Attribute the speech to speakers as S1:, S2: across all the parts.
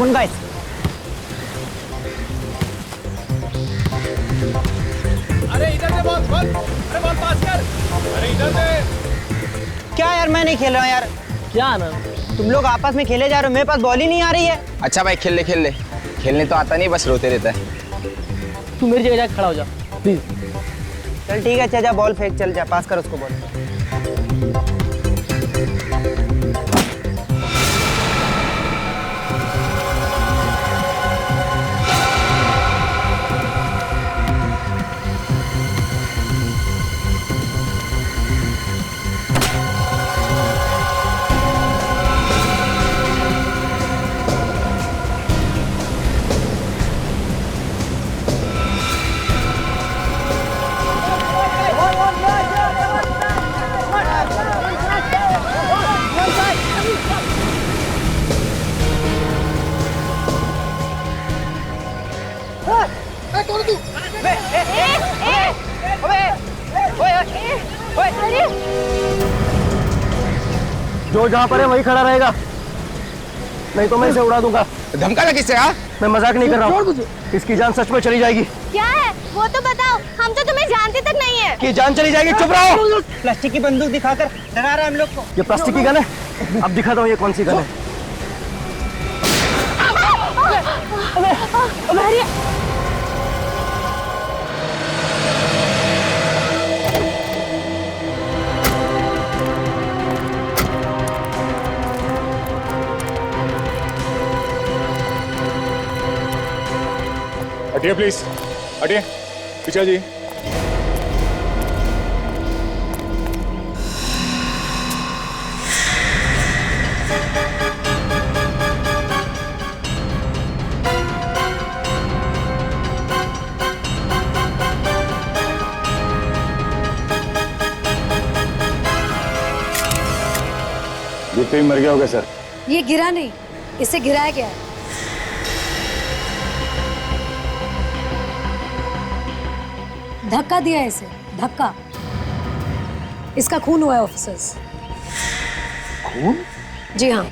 S1: On guys.
S2: अरे इधर से बॉल बॉल, अरे बॉल पास कर, अरे इधर से।
S1: क्या यार, मैं नहीं खेल रहा हूँ यार।
S3: क्या आनंद,
S1: तुम लोग आपस में खेले जा रहे हो, मेरे पास बॉल ही नहीं आ रही है।
S4: अच्छा भाई खेल ले खेलने तो आता नहीं, बस रोते रहता है।
S3: तू मेरी जगह जाके खड़ा हो जा प्लीज।
S1: चल ठीक है, जा बॉल फेंक, चल जा पास कर उसको बॉल।
S3: जो जहाँ पर है वही खड़ा रहेगा, नहीं तो मैं इसे उड़ा दूंगा।
S4: धमका लगा किससे? हाँ
S3: मैं मजाक नहीं कर रहा हूँ, इसकी जान सच में चली जाएगी।
S5: क्या है वो तो बताओ, हम तो तुम्हें जानते तक नहीं है।
S3: कि जान चली जाएगी, चुप रहो।
S1: प्लास्टिक की बंदूक दिखाकर डरा रहा है हम लोग को।
S3: ये प्लास्टिक की गन है, अब दिखाता हूँ ये कौन सी गन है।
S2: हटिए प्लीज, हटिए पीछे जी। गिरते ही मर गया होगा सर।
S6: ये गिरा नहीं, इसे गिराया गया है। धक्का दिया है इसे, धक्का। इसका खून हुआ है ऑफिसर्स।
S7: खून?
S6: जी हाँ।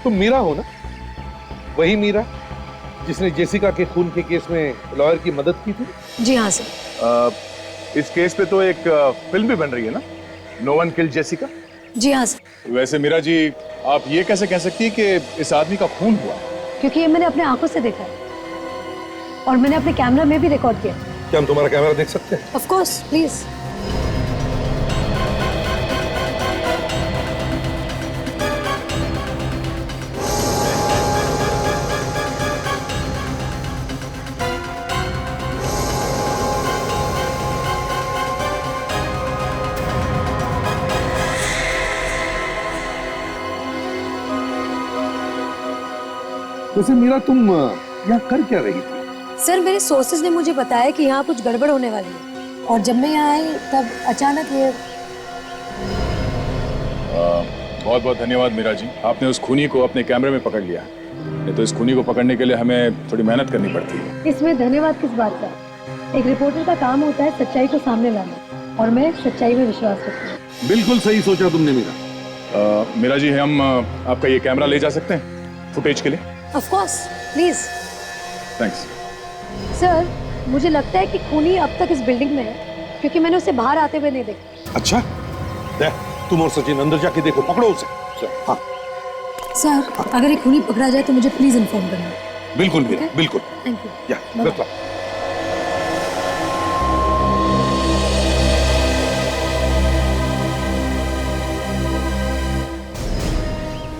S7: तुम मीरा हो ना? वही मीरा जिसने जेसिका के खून के केस में लॉयर की मदद की थी?
S6: जी हाँ सर।
S7: इस केस पे तो एक फिल्म भी बन रही है ना, नो वन किल्ड जेसिका।
S6: जी हाँ सर।
S2: वैसे मीरा जी, आप ये कैसे कह सकती है कि इस आदमी का खून हुआ?
S6: क्योंकि ये मैंने अपने आंखों से देखा है और मैंने अपने कैमरा में भी रिकॉर्ड किया।
S7: क्या हम तुम्हारा कैमरा देख सकते हैं?
S6: Of course, please.
S7: वैसे मीरा तुम यहाँ कर क्या रही थी?
S6: सर, मेरे सोर्सेज ने मुझे बताया कि यहाँ कुछ गड़बड़ होने वाली है और जब मैं यहाँ आई तब अचानक ये।
S2: बहुत बहुत धन्यवाद मीरा जी, आपने उस खूनी को अपने कैमरे में पकड़ लिया। नहीं तो इस खूनी को पकड़ने के लिए हमें थोड़ी मेहनत करनी पड़ती है।
S6: इसमें धन्यवाद किस बात का? एक रिपोर्टर का काम होता है सच्चाई को सामने लाना और मैं सच्चाई में विश्वास रखती हूँ।
S7: बिल्कुल सही सोचा तुमने मीरा।
S2: मीरा जी, हम आपका ये कैमरा ले जा सकते हैं फुटेज के लिए?
S6: Of course, please.
S2: Thanks.
S6: Sir, मुझे लगता है कि खूनी अब तक इस बिल्डिंग में है क्योंकि मैंने उसे बाहर आते हुए नहीं देखा।
S7: अच्छा, तुम और सचिन अंदर जाके देखो, पकड़ो उसे। हाँ
S6: सर, अगर एक खूनी पकड़ा जाए तो मुझे प्लीज इन्फॉर्म करना।
S7: बिल्कुल मीरा, बिल्कुल।
S6: Thank you.
S7: या good luck।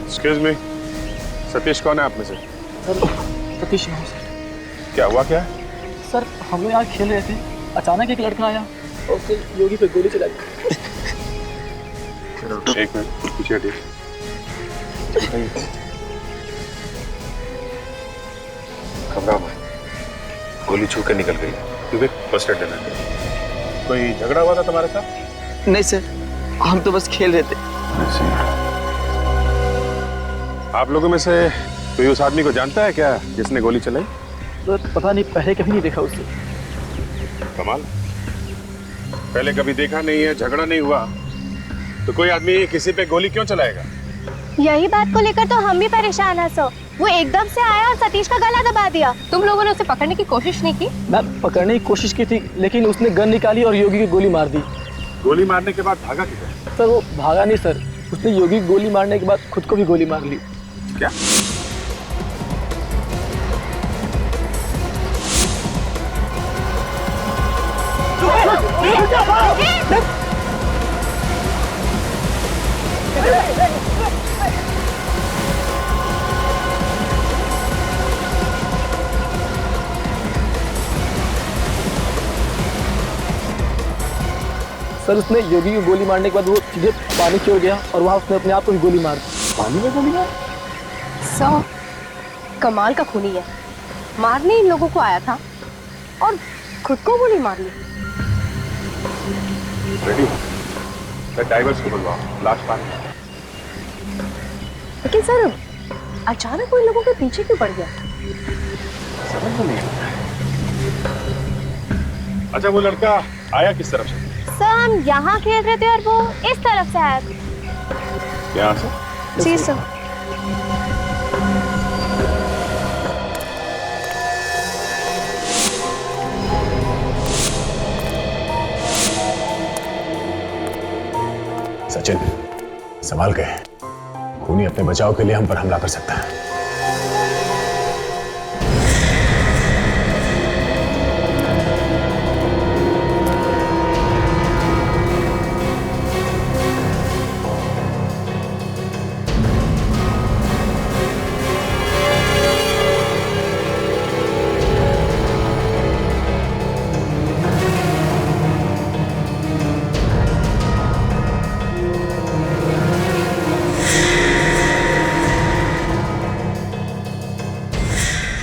S2: Excuse me, Satish कौन है आप में से?
S3: सर, सतीश नाम सर।
S2: क्या हुआ क्या?
S3: सर, हम लोग यहाँ खेल रहे थे, अचानक एक लड़का आया और उससे योगी पे गोली चला दी।
S2: एक मिनट पीछे हटिए।
S7: घबराओ मत, गोली छू के निकल गई। क्योंकि फर्स्ट एड देना है। कोई झगड़ा हुआ था तुम्हारे साथ?
S1: नहीं सर, हम तो बस खेल रहे थे।
S7: आप लोगों में से कोई उस आदमी को जानता है क्या जिसने गोली चलाई?
S3: सर, पता नहीं, पहले कभी नहीं देखा उसे।
S7: कमाल, पहले कभी देखा नहीं है, झगड़ा नहीं हुआ, तो कोई आदमी किसी पे गोली क्यों चलाएगा?
S5: यही बात को लेकर तो हम भी परेशान हैं सर। वो एकदम से आया और सतीश का गला दबा दिया। तुम लोगों ने उसे पकड़ने की कोशिश नहीं की?
S3: मैम पकड़ने की कोशिश की थी, लेकिन उसने गन निकाली और योगी की गोली मार दी।
S7: गोली मारने के बाद भागा किधर?
S3: सर वो भागा नहीं सर, उसने योगी की गोली मारने के बाद खुद को भी गोली मार ली।
S7: क्या?
S3: सर उसने योगी की गोली मारने के बाद वो सीधे पानी की ओर गया और वहाँ उसने अपने आप को भी गोली मार दी।
S7: पानी में गोली मार?
S5: सो कमाल का खूनी है, मारने इन लोगों को आया था और खुद को गोली मार ली।
S7: रेडी हो सर, ड्राइवर्स को बुलवाओ, लाश पानी में।
S5: लेकिन सर अचानक वो इन लोगों के पीछे क्यों पड़ गया?
S7: समझ में नहीं आ रहा। अच्छा वो लड़का आया किस तरफ से?
S5: सर हम यहाँ खेल रहे थे और वो इस तरफ से आया।
S7: यहाँ से?
S5: जी सर।
S2: सचिन संभाल के, खूनी अपने बचाव के लिए हम पर हमला कर सकता है।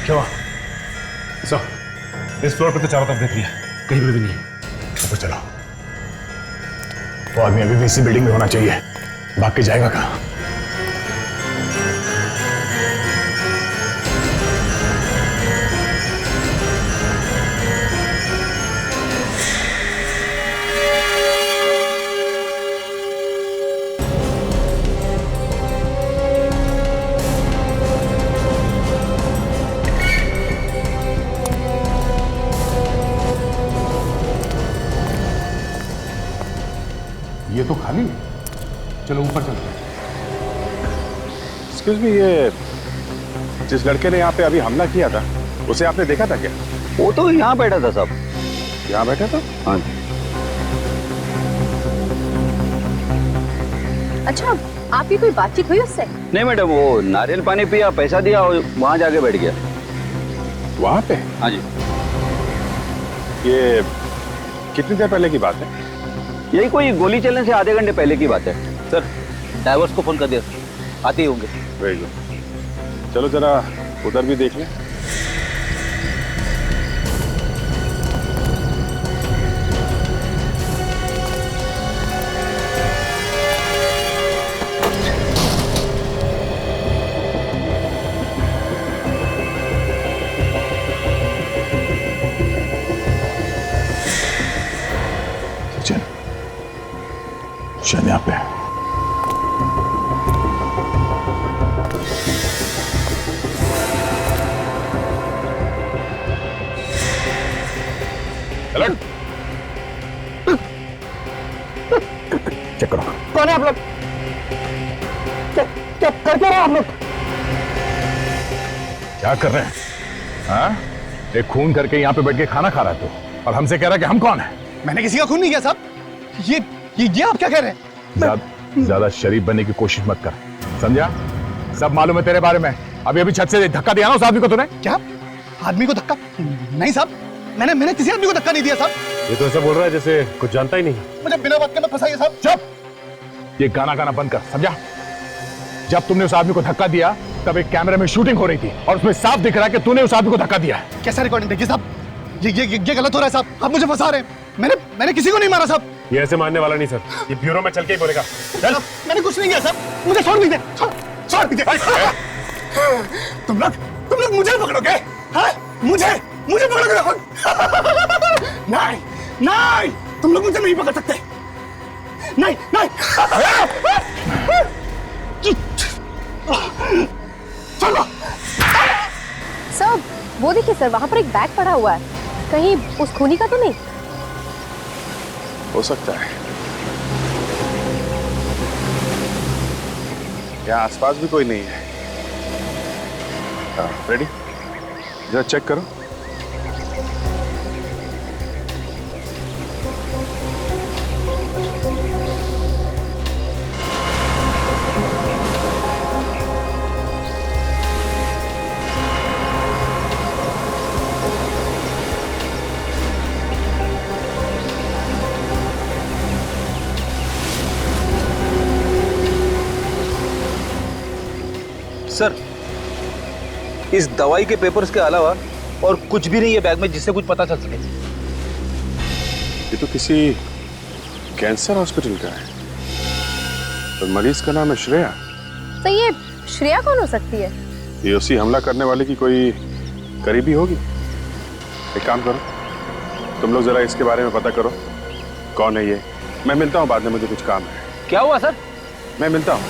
S7: क्या हुआ? इस फ्लोर पे तो चारों तरफ देख लिया, कहीं भी नहीं।
S2: ऊपर चलो, वो आदमी अभी भी इसी बिल्डिंग में होना चाहिए, भाग के जाएगा कहाँ?
S7: ये तो खाली है, चलो ऊपर चलते हैं। एक्सक्यूज मी, ये जिस लड़के ने यहाँ पे अभी हमला किया था उसे आपने देखा था क्या?
S8: वो तो यहाँ बैठा था साहब।
S7: यहाँ बैठा था?
S8: हाँ।
S5: अच्छा आपकी कोई बातचीत हुई उससे?
S8: नहीं मैडम, वो नारियल पानी पिया, पैसा दिया और वहाँ जाके बैठ गया।
S7: वहाँ पे?
S8: हाँ जी।
S7: ये कितनी देर पहले की बात है?
S8: यही कोई गोली चलने से आधे घंटे पहले की बात है सर। ड्राइवर्स को फोन कर दिया, आते ही होंगे।
S7: वेरी गुड, चलो जरा उधर भी देख लें।
S2: सचिन शायद यहाँ पे है। चेक करो।
S1: कौन है आप लोग? क्या कर रहे हो आप लोग?
S2: क्या कर रहे हैं? हाँ? एक खून करके यहाँ पे बैठ के खाना खा रहा है तू, और हमसे कह रहा है कि हम कौन है?
S9: मैंने किसी का खून नहीं किया साहब। ये आप क्या कह रहे हैं?
S2: ज्यादा शरीफ बनने की कोशिश मत कर, समझा? सब मालूम है तेरे बारे में। अभी छत से धक्का दिया ना उस आदमी को तूने।
S9: क्या आदमी को धक्का? नहीं साहब, मैंने किसी आदमी को धक्का नहीं दिया साहब।
S7: ये तो ऐसा बोल रहा है जैसे कुछ जानता ही नहीं।
S9: मुझे बिना बात के मत फंसाइए साहब।
S2: चुप, ये गाना गाना बंद कर, समझा? जब तुमने उस आदमी को धक्का दिया तब एक कैमरे में शूटिंग हो रही थी और उसमें साफ दिख रहा है कि तूने उस आदमी को धक्का दिया है।
S9: कैसा रिकॉर्डिंग देखिए साहब? ये गलत हो रहा है साहब, आप मुझे फंसा रहे हैं। मैंने किसी को नहीं मारा साहब।
S7: ये ऐसे मानने वाला नहीं सर, ये ब्यूरो में चल के ही बोलेगा।
S9: चल, मैंने कुछ नहीं किया साहब, मुझे छोड़ दीजिए, छोड़ दीजिए। तुम लोग मुझे पकड़ोगे? हाँ? मुझे पकड़ोगे? नहीं, तुम लोग मुझे नहीं पकड़ सकते। नहीं। चलो
S5: देखिए सर, वहाँ पर एक बैग पड़ा हुआ है, कहीं उस खूनी का तो नहीं?
S7: हो सकता है। यहाँ आसपास भी कोई नहीं है। हाँ, रेडी? जरा चेक करो।
S8: सर, इस दवाई के पेपर्स के अलावा और कुछ भी नहीं है बैग में जिससे कुछ पता चल सके।
S7: ये तो किसी कैंसर हॉस्पिटल का है और मरीज का नाम है श्रेया।
S5: तो ये श्रेया कौन हो सकती है?
S7: ये उसी हमला करने वाले की कोई करीबी होगी। एक काम करो, तुम लोग जरा इसके बारे में पता करो, कौन है ये। मैं मिलता हूँ बाद में, मुझे कुछ काम है।
S8: क्या हुआ सर?
S7: मैं मिलता हूँ।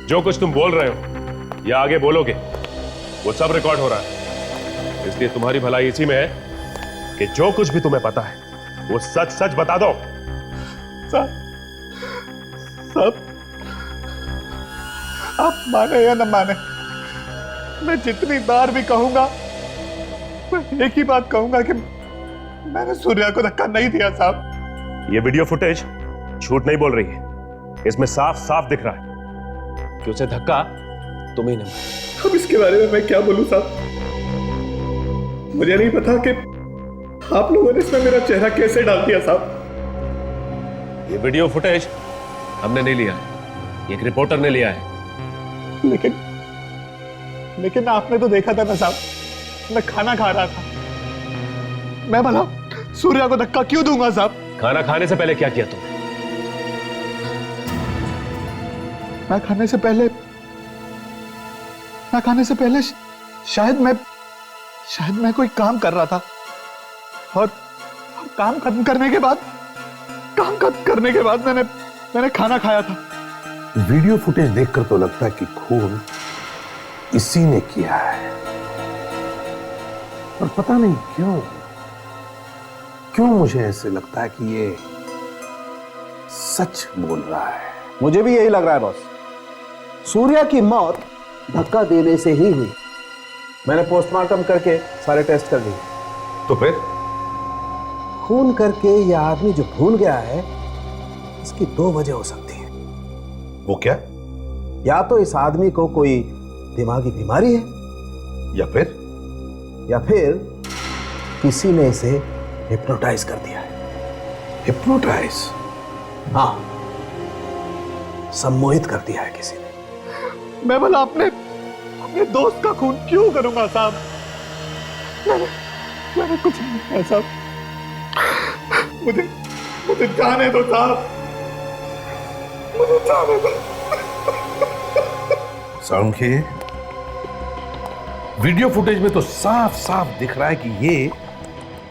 S10: जो कुछ तुम बोल रहे हो या आगे बोलोगे वो सब रिकॉर्ड हो रहा है, इसलिए तुम्हारी भलाई इसी में है कि जो कुछ भी तुम्हें पता है वो सच सच बता दो।
S9: साहब, आप माने या न माने, मैं जितनी बार भी कहूंगा मैं एक ही बात कहूंगा कि मैंने सूर्या को धक्का नहीं दिया साहब।
S10: ये वीडियो फुटेज झूठ नहीं बोल रही है, इसमें साफ साफ दिख रहा है कि उसे धक्का तुम ही ने मारा।
S9: अब इसके बारे में मैं क्या बोलूं साहब? मुझे नहीं पता कि आप लोगों ने इसमें मेरा चेहरा कैसे डाल दिया साहब।
S10: ये वीडियो फुटेज हमने नहीं लिया है, एक रिपोर्टर ने लिया है।
S9: लेकिन आपने तो देखा था ना साहब, मैं खाना खा रहा था। मैं भला सूर्या को धक्का क्यों दूंगा साहब?
S10: खाना खाने से पहले क्या किया तुमने?
S9: मैं खाने से पहले शायद मैं कोई काम कर रहा था और काम खत्म करने के बाद मैंने खाना खाया था।
S11: वीडियो फुटेज देखकर तो लगता है कि खून इसी ने किया है, और पता नहीं क्यों मुझे ऐसे लगता है कि ये सच बोल रहा है।
S12: मुझे भी यही लग रहा है बॉस। सूर्या की मौत धक्का देने से ही हुई। मैंने पोस्टमार्टम करके सारे टेस्ट कर दिए।
S11: तो फिर
S12: खून करके यह आदमी जो भूल गया है, इसकी दो वजह हो सकती है।
S11: वो क्या?
S12: या तो इस आदमी को कोई दिमागी बीमारी है, या फिर किसी ने इसे हिप्नोटाइज कर दिया है।
S11: हिप्नोटाइज?
S12: हाँ, सम्मोहित कर दिया है किसी ने।
S9: मैं भला अपने दोस्त का खून क्यों करूंगा साहब? मैंने कुछ नहीं किया साहब। मुझे जाने दो साहब, मुझे जाने दो।
S11: साउंड, वीडियो फुटेज में तो साफ साफ दिख रहा है कि ये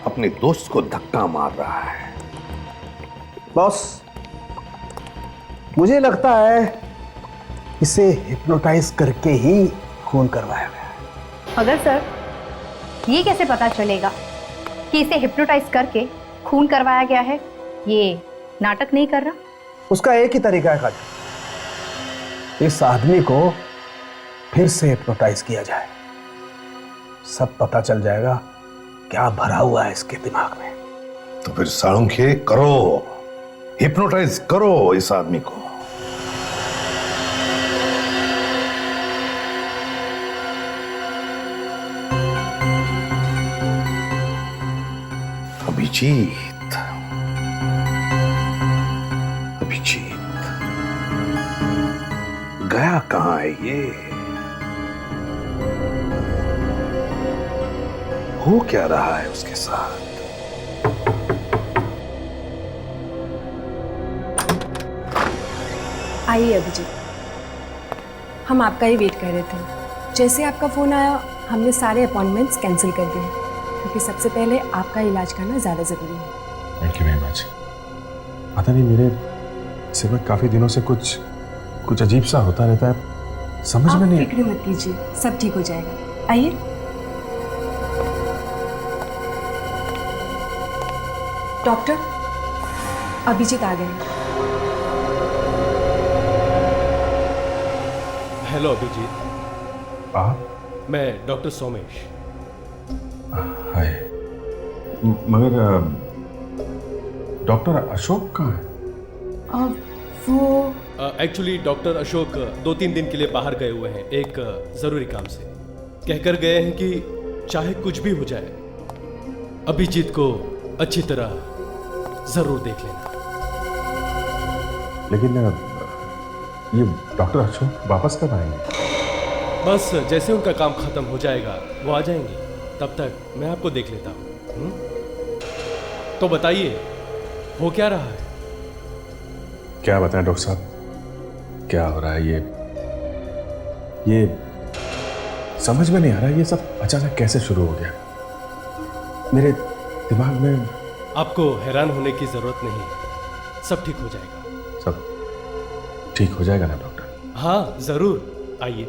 S11: अपने दोस्त को धक्का मार रहा है।
S12: बॉस, मुझे लगता है इसे हिप्नोटाइज करके ही खून करवाया गया।
S5: मगर सर, ये कैसे पता चलेगा कि इसे हिप्नोटाइज करके खून करवाया गया है? ये नाटक नहीं कर रहा?
S12: उसका एक ही तरीका है खाली, इस आदमी को फिर से हिप्नोटाइज किया जाए, सब पता चल जाएगा क्या भरा हुआ है इसके दिमाग में।
S11: तो फिर साळुंखे करो, हिप्नोटाइज करो इस आदमी को। अभिजीत गया कहां है ये? हो क्या रहा है उसके साथ?
S13: आइए अभिजीत, हम आपका ही वेट कर रहे थे। जैसे आपका फोन आया, हमने सारे अपॉइंटमेंट्स कैंसिल कर दिए, क्योंकि सबसे पहले आपका इलाज करना ज़्यादा ज़रूरी है।
S7: Thank you very much. पता नहीं, मेरे सिर में काफ़ी दिनों से कुछ अजीब सा होता रहता है।
S12: समझ में नहीं।
S13: फिक्र मत कीजिए, सब ठीक हो जाएगा। आइए। डॉक्टर, अभिजीत आ गए।
S14: हेलो अभिजीत।
S12: आप?
S14: मैं डॉक्टर सोमेश।
S12: हाय। मगर डॉक्टर अशोक कहाँ है?
S13: वो
S14: एक्चुअली डॉक्टर अशोक 2-3 दिन के लिए बाहर गए हुए हैं, एक जरूरी काम से। कहकर गए हैं कि चाहे कुछ भी हो जाए, अभिजीत को अच्छी तरह जरूर देख लेना।
S12: लेकिन ये डॉक्टर अशोक वापस कब आएंगे?
S14: बस जैसे उनका काम खत्म हो जाएगा वो आ जाएंगे, तब तक मैं आपको देख लेता हूँ। तो बताइए, हो क्या रहा है?
S12: क्या बताएं डॉक्टर साहब, क्या हो रहा है? ये समझ में नहीं आ रहा, ये सब अचानक कैसे शुरू हो गया मेरे दिमाग में।
S14: आपको हैरान होने की जरूरत नहीं, सब ठीक हो जाएगा।
S12: सब ठीक हो जाएगा ना डॉक्टर?
S14: हाँ जरूर, आइए।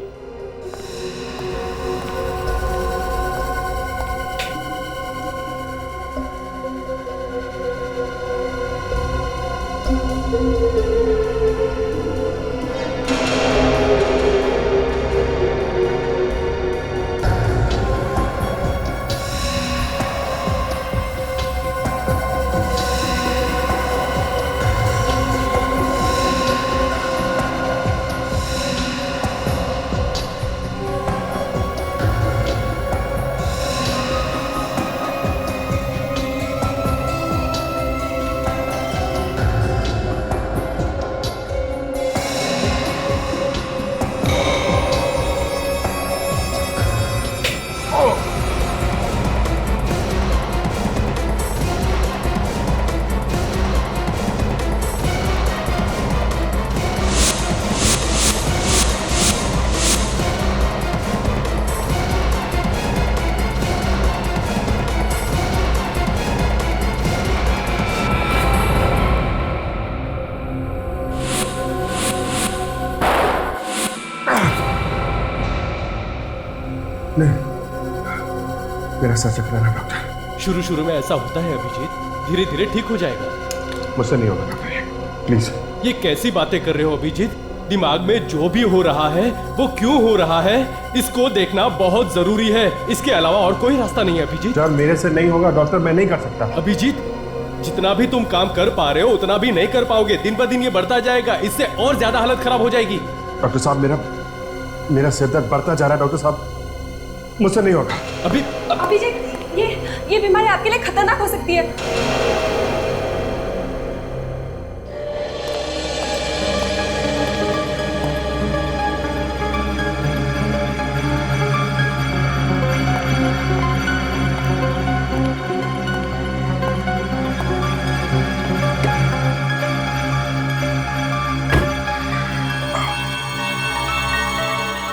S12: मेरा सर चकरा रहा डॉक्टर।
S14: शुरू में ऐसा होता है अभिजीत, धीरे धीरे ठीक हो जाएगा।
S12: मुझसे नहीं होगा डॉक्टर, प्लीज।
S14: ये कैसी बातें कर रहे हो अभिजीत? दिमाग में जो भी हो रहा है वो क्यों हो रहा है, इसको देखना बहुत जरूरी है। इसके अलावा और कोई रास्ता नहीं है अभिजीत।
S12: जब मेरे से नहीं होगा डॉक्टर, मैं नहीं कर सकता।
S14: अभिजीत, जितना भी तुम काम कर पा रहे हो उतना भी नहीं कर पाओगे। दिन पर दिन ये बढ़ता जाएगा, इससे और ज्यादा हालत खराब हो जाएगी।
S12: डॉक्टर साहब, मेरा सिर दर्द बढ़ता जा रहा है डॉक्टर साहब, मुझसे नहीं होगा।
S13: अभिजीत, ये बीमारी आपके लिए खतरनाक हो सकती है।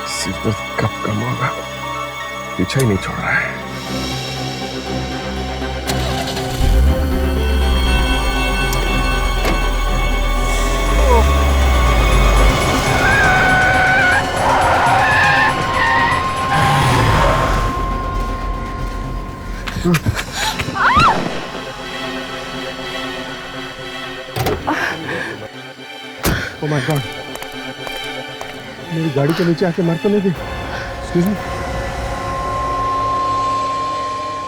S12: सिर दर्द कब कम होगा, पीछा ही नहीं छोड़ रहा है। Oh my God! मेरी गाड़ी के नीचे आके मर तो नहीं गई? Excuse me?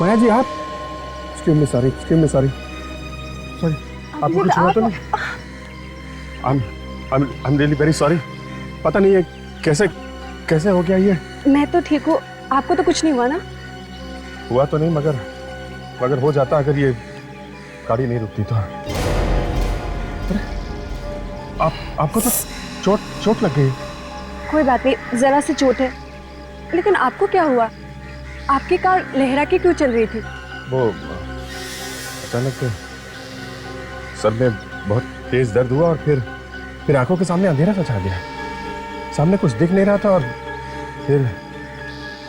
S12: माया जी, आप? Excuse me, sorry. Sorry. आपको कुछ हुआ तो नहीं? I'm really very sorry. पता नहीं है कैसे हो गया ये?
S13: मैं तो ठीक हूँ, आपको तो कुछ नहीं हुआ ना?
S12: हुआ तो नहीं, मगर हो जाता अगर ये गाड़ी नहीं रुकती तो। आपको तो चोट लग गई।
S13: कोई बात नहीं, जरा सी चोट है। लेकिन आपको क्या हुआ? आपकी कार लहरा के क्यों चल रही थी?
S12: वो अचानक सर में बहुत तेज दर्द हुआ और फिर आंखों के सामने अंधेरा सा छा गया। सामने कुछ दिख नहीं रहा था और फिर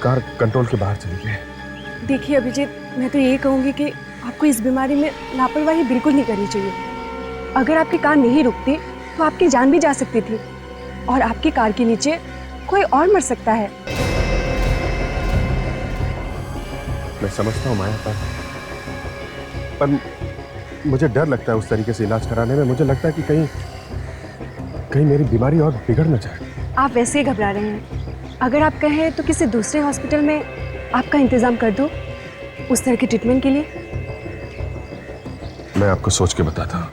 S12: कार कंट्रोल के बाहर चली गई।
S13: देखिए अभिजीत, मैं तो यही कहूँगी कि आपको इस बीमारी में लापरवाही बिल्कुल नहीं करनी चाहिए। अगर आपकी कार नहीं रुकती तो आपकी जान भी जा सकती थी और आपकी कार के नीचे कोई और मर सकता है।
S7: मैं समझता हूँ माया, पर मुझे डर लगता है उस तरीके से इलाज कराने में। मुझे लगता है कि कहीं मेरी बीमारी और बिगड़ न जाए।
S13: आप वैसे ही घबरा रहे हैं। अगर आप कहें तो किसी दूसरे हॉस्पिटल में आपका इंतजाम कर दो उस तरह के ट्रीटमेंट के लिए।
S7: मैं आपको सोच के बताता हूँ।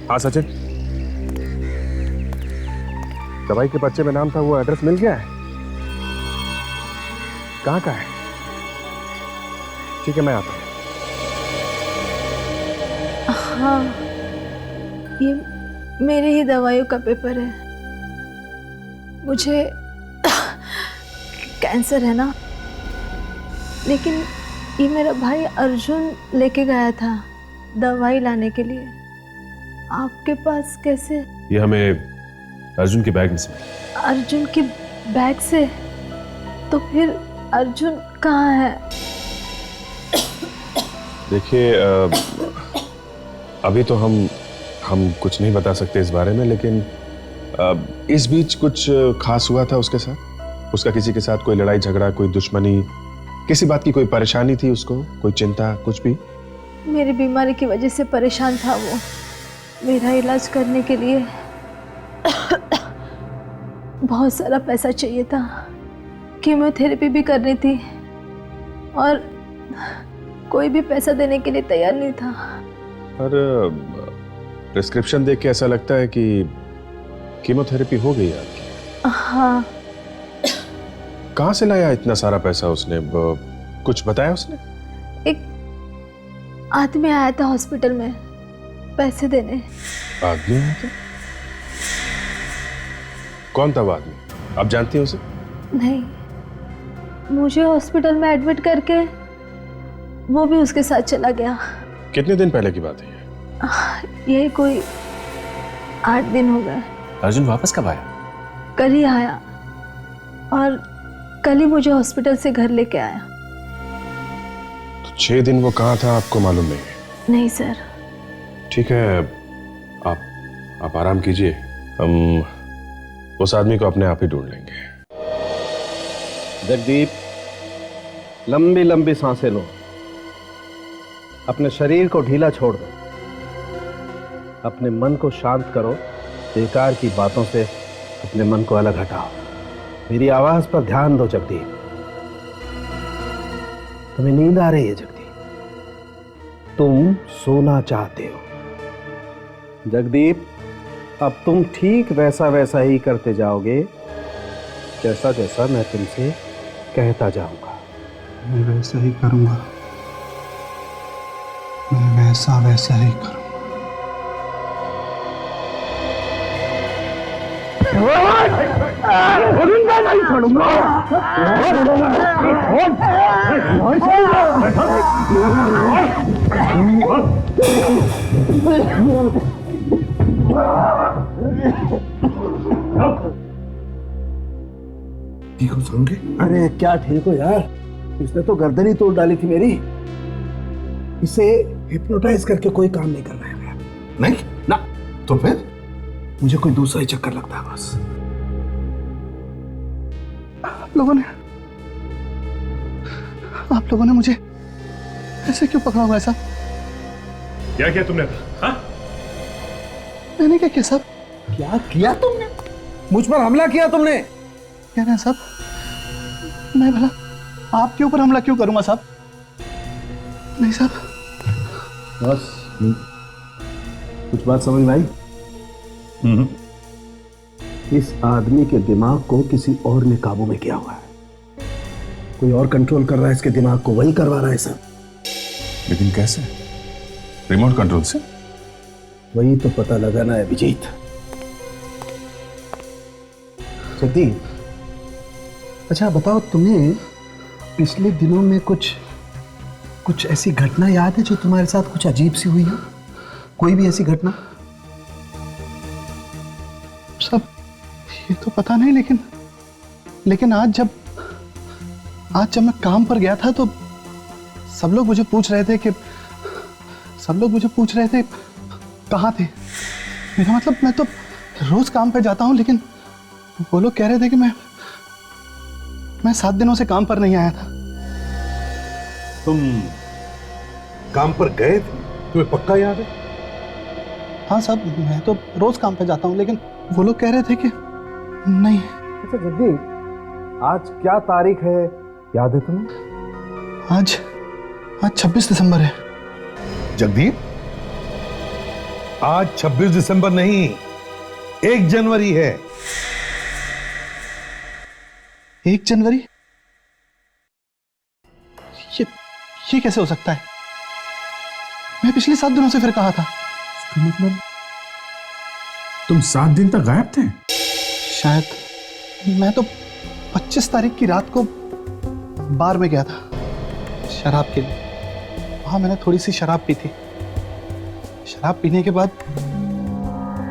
S7: हाँ सचिन, दवाई के पर्चे में नाम था, वो एड्रेस मिल गया है? कहाँ का है? ठीक है, मैं आता हूँ।
S15: हाँ, ये मेरे ही दवाइयों का पेपर है। मुझे कैंसर है ना, लेकिन ये मेरा भाई अर्जुन लेके गया था दवाई लाने के लिए। आपके पास कैसे?
S10: ये हमें अर्जुन के बैग में से मिला।
S15: अर्जुन के बैग से? तो फिर अर्जुन कहाँ है?
S7: देखिए, अभी तो हम कुछ नहीं बता सकते इस बारे में, लेकिन इस बीच कुछ खास हुआ था उसके साथ? उसका किसी के साथ कोई लड़ाई झगड़ा, कोई दुश्मनी, किसी बात की कोई परेशानी थी उसको, कोई चिंता, कुछ भी?
S15: मेरी बीमारी की वजह से परेशान था वो। मेरा इलाज करने के लिए बहुत सारा पैसा चाहिए था। कीमोथेरेपी भी करनी थी और कोई भी पैसा देने के लिए तैयार नहीं था।
S7: पर प्रिस्क्रिप्शन देख के ऐसा लगता है कि कीमोथेरेपी हो गई आपकी।
S15: हाँ।
S7: कहाँ से लाया इतना सारा पैसा उसने? कुछ बताया उसने?
S15: एक आदमी आया था हॉस्पिटल में पैसे देने।
S7: आदमी आया था? कौन था वो आदमी? आप जानती हैं उसे?
S15: नहीं, मुझे हॉस्पिटल में एडमिट करके वो भी उसके साथ चला गया।
S7: कितने दिन पहले की बात है
S15: ये कोई 8 दिन हो गए।
S10: अर्जुन वापस कब आया?
S15: कल ही आया और कल ही मुझे हॉस्पिटल से घर लेके आया।
S7: तो 6 दिन वो कहाँ था आपको मालूम नहीं?
S15: नहीं सर।
S7: ठीक है, आप आराम कीजिए, हम उस आदमी को अपने आप ही ढूंढ लेंगे।
S12: जगदीप, लंबी लंबी सांसें लो, अपने शरीर को ढीला छोड़ दो, अपने मन को शांत करो, बेकार की बातों से अपने मन को अलग हटाओ। मेरी आवाज पर ध्यान दो जगदीप। तुम्हें नींद आ रही है जगदीप? तुम सोना चाहते हो जगदीप। अब तुम ठीक वैसा वैसा ही करते जाओगे जैसा जैसा मैं तुमसे कहता जाऊंगा।
S9: मैं वैसा ही करूंगा, मैं वैसा वैसा ही करूंगा। नहीं छोड़ूंगा।
S12: ठीक हो समझे? अरे क्या ठीक हो यार, इसने तो गर्दन ही तोड़ डाली थी मेरी। इसे हिप्नोटाइज करके कोई काम नहीं करना है। नहीं ना, तो फिर मुझे कोई दूसरा ही चक्कर लगता है बस।
S9: आप लोगों ने मुझे ऐसे क्यों पकड़ा हुआ है साहब?
S10: क्या किया तुमने? हाँ?
S9: मैंने क्या किया साहब?
S12: क्या किया तुमने? मुझ पर हमला किया तुमने?
S9: क्या ना साहब, मैं भला आपके ऊपर हमला क्यों करूंगा साहब? नहीं साहब।
S12: बस कुछ बात समझ में आई? इस आदमी के दिमाग को किसी और ने काबू में किया हुआ है। कोई और कंट्रोल कर रहा है इसके दिमाग को, वही करवा रहा है सब।
S7: लेकिन कैसे? रिमोट कंट्रोल से?
S12: वही तो पता लगाना है अभिजीत। जगदीप, अच्छा बताओ, तुम्हें पिछले दिनों में कुछ ऐसी घटना याद है जो तुम्हारे साथ कुछ अजीब सी हुई हो? कोई भी ऐसी घटना?
S9: सब ये तो पता नहीं, लेकिन आज जब मैं काम पर गया था तो सब लोग मुझे पूछ रहे थे कहाँ थे। मेरा मतलब मैं तो रोज काम पे जाता हूँ, लेकिन वो लोग कह रहे थे कि मैं 7 दिनों से काम पर नहीं आया था।
S11: तुम काम पर गए थे? तुम्हें पक्का याद है?
S9: हाँ साहब, मैं तो रोज काम पे जाता हूँ, लेकिन वो लोग कह रहे थे कि नहीं।
S12: अच्छा जगदीप, आज क्या तारीख है, याद है तुम्हें?
S9: आज 26 दिसंबर है।
S11: जगदीप, आज 26 दिसंबर नहीं, 1 जनवरी है।
S9: 1 जनवरी? ये कैसे हो सकता है? मैं पिछले 7 दिनों से फिर कहा था।
S2: इसका मतलब तुम 7 दिन तक गायब थे?
S9: शायद। मैं तो 25 तारीख की रात को बार में गया था शराब के लिए। वहां मैंने थोड़ी सी शराब पी थी। शराब पीने के बाद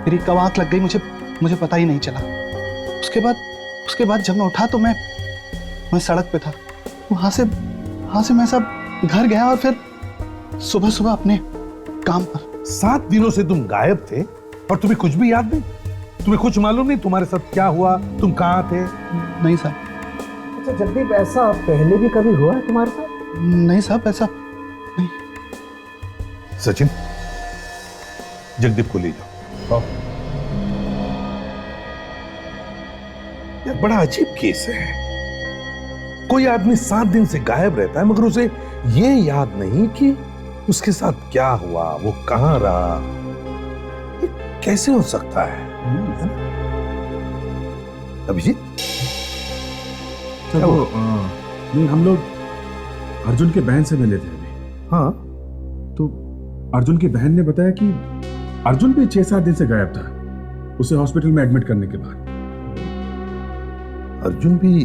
S9: मेरी कब आंख लग गई मुझे पता ही नहीं चला। उसके बाद जब मैं उठा तो मैं सड़क पे था। वहां से मैं सब घर गया और फिर सुबह अपने काम पर।
S11: 7 दिनों से तुम गायब थे और तुम्हें कुछ भी याद नहीं? तुम्हें कुछ मालूम नहीं तुम्हारे साथ क्या हुआ, तुम कहाँ थे?
S9: नहीं साहब।
S12: अच्छा जगदीप, ऐसा पहले भी कभी हुआ है तुम्हारे साथ?
S9: नहीं साहब, ऐसा नहीं।
S11: सचिन, जगदीप को ले जाओ। यार बड़ा अजीब केस है। कोई आदमी 7 दिन से गायब रहता है मगर उसे ये याद नहीं कि उसके साथ क्या हुआ, वो कहां रहा। ये कैसे हो सकता है? अभिजीत,
S2: चलो नहीं, हम लोग अर्जुन के बहन से मिले थे अभी।
S11: हाँ,
S2: तो अर्जुन की बहन ने बताया कि अर्जुन भी 6-7 दिन से गायब था, उसे हॉस्पिटल में एडमिट करने के बाद।
S11: अर्जुन भी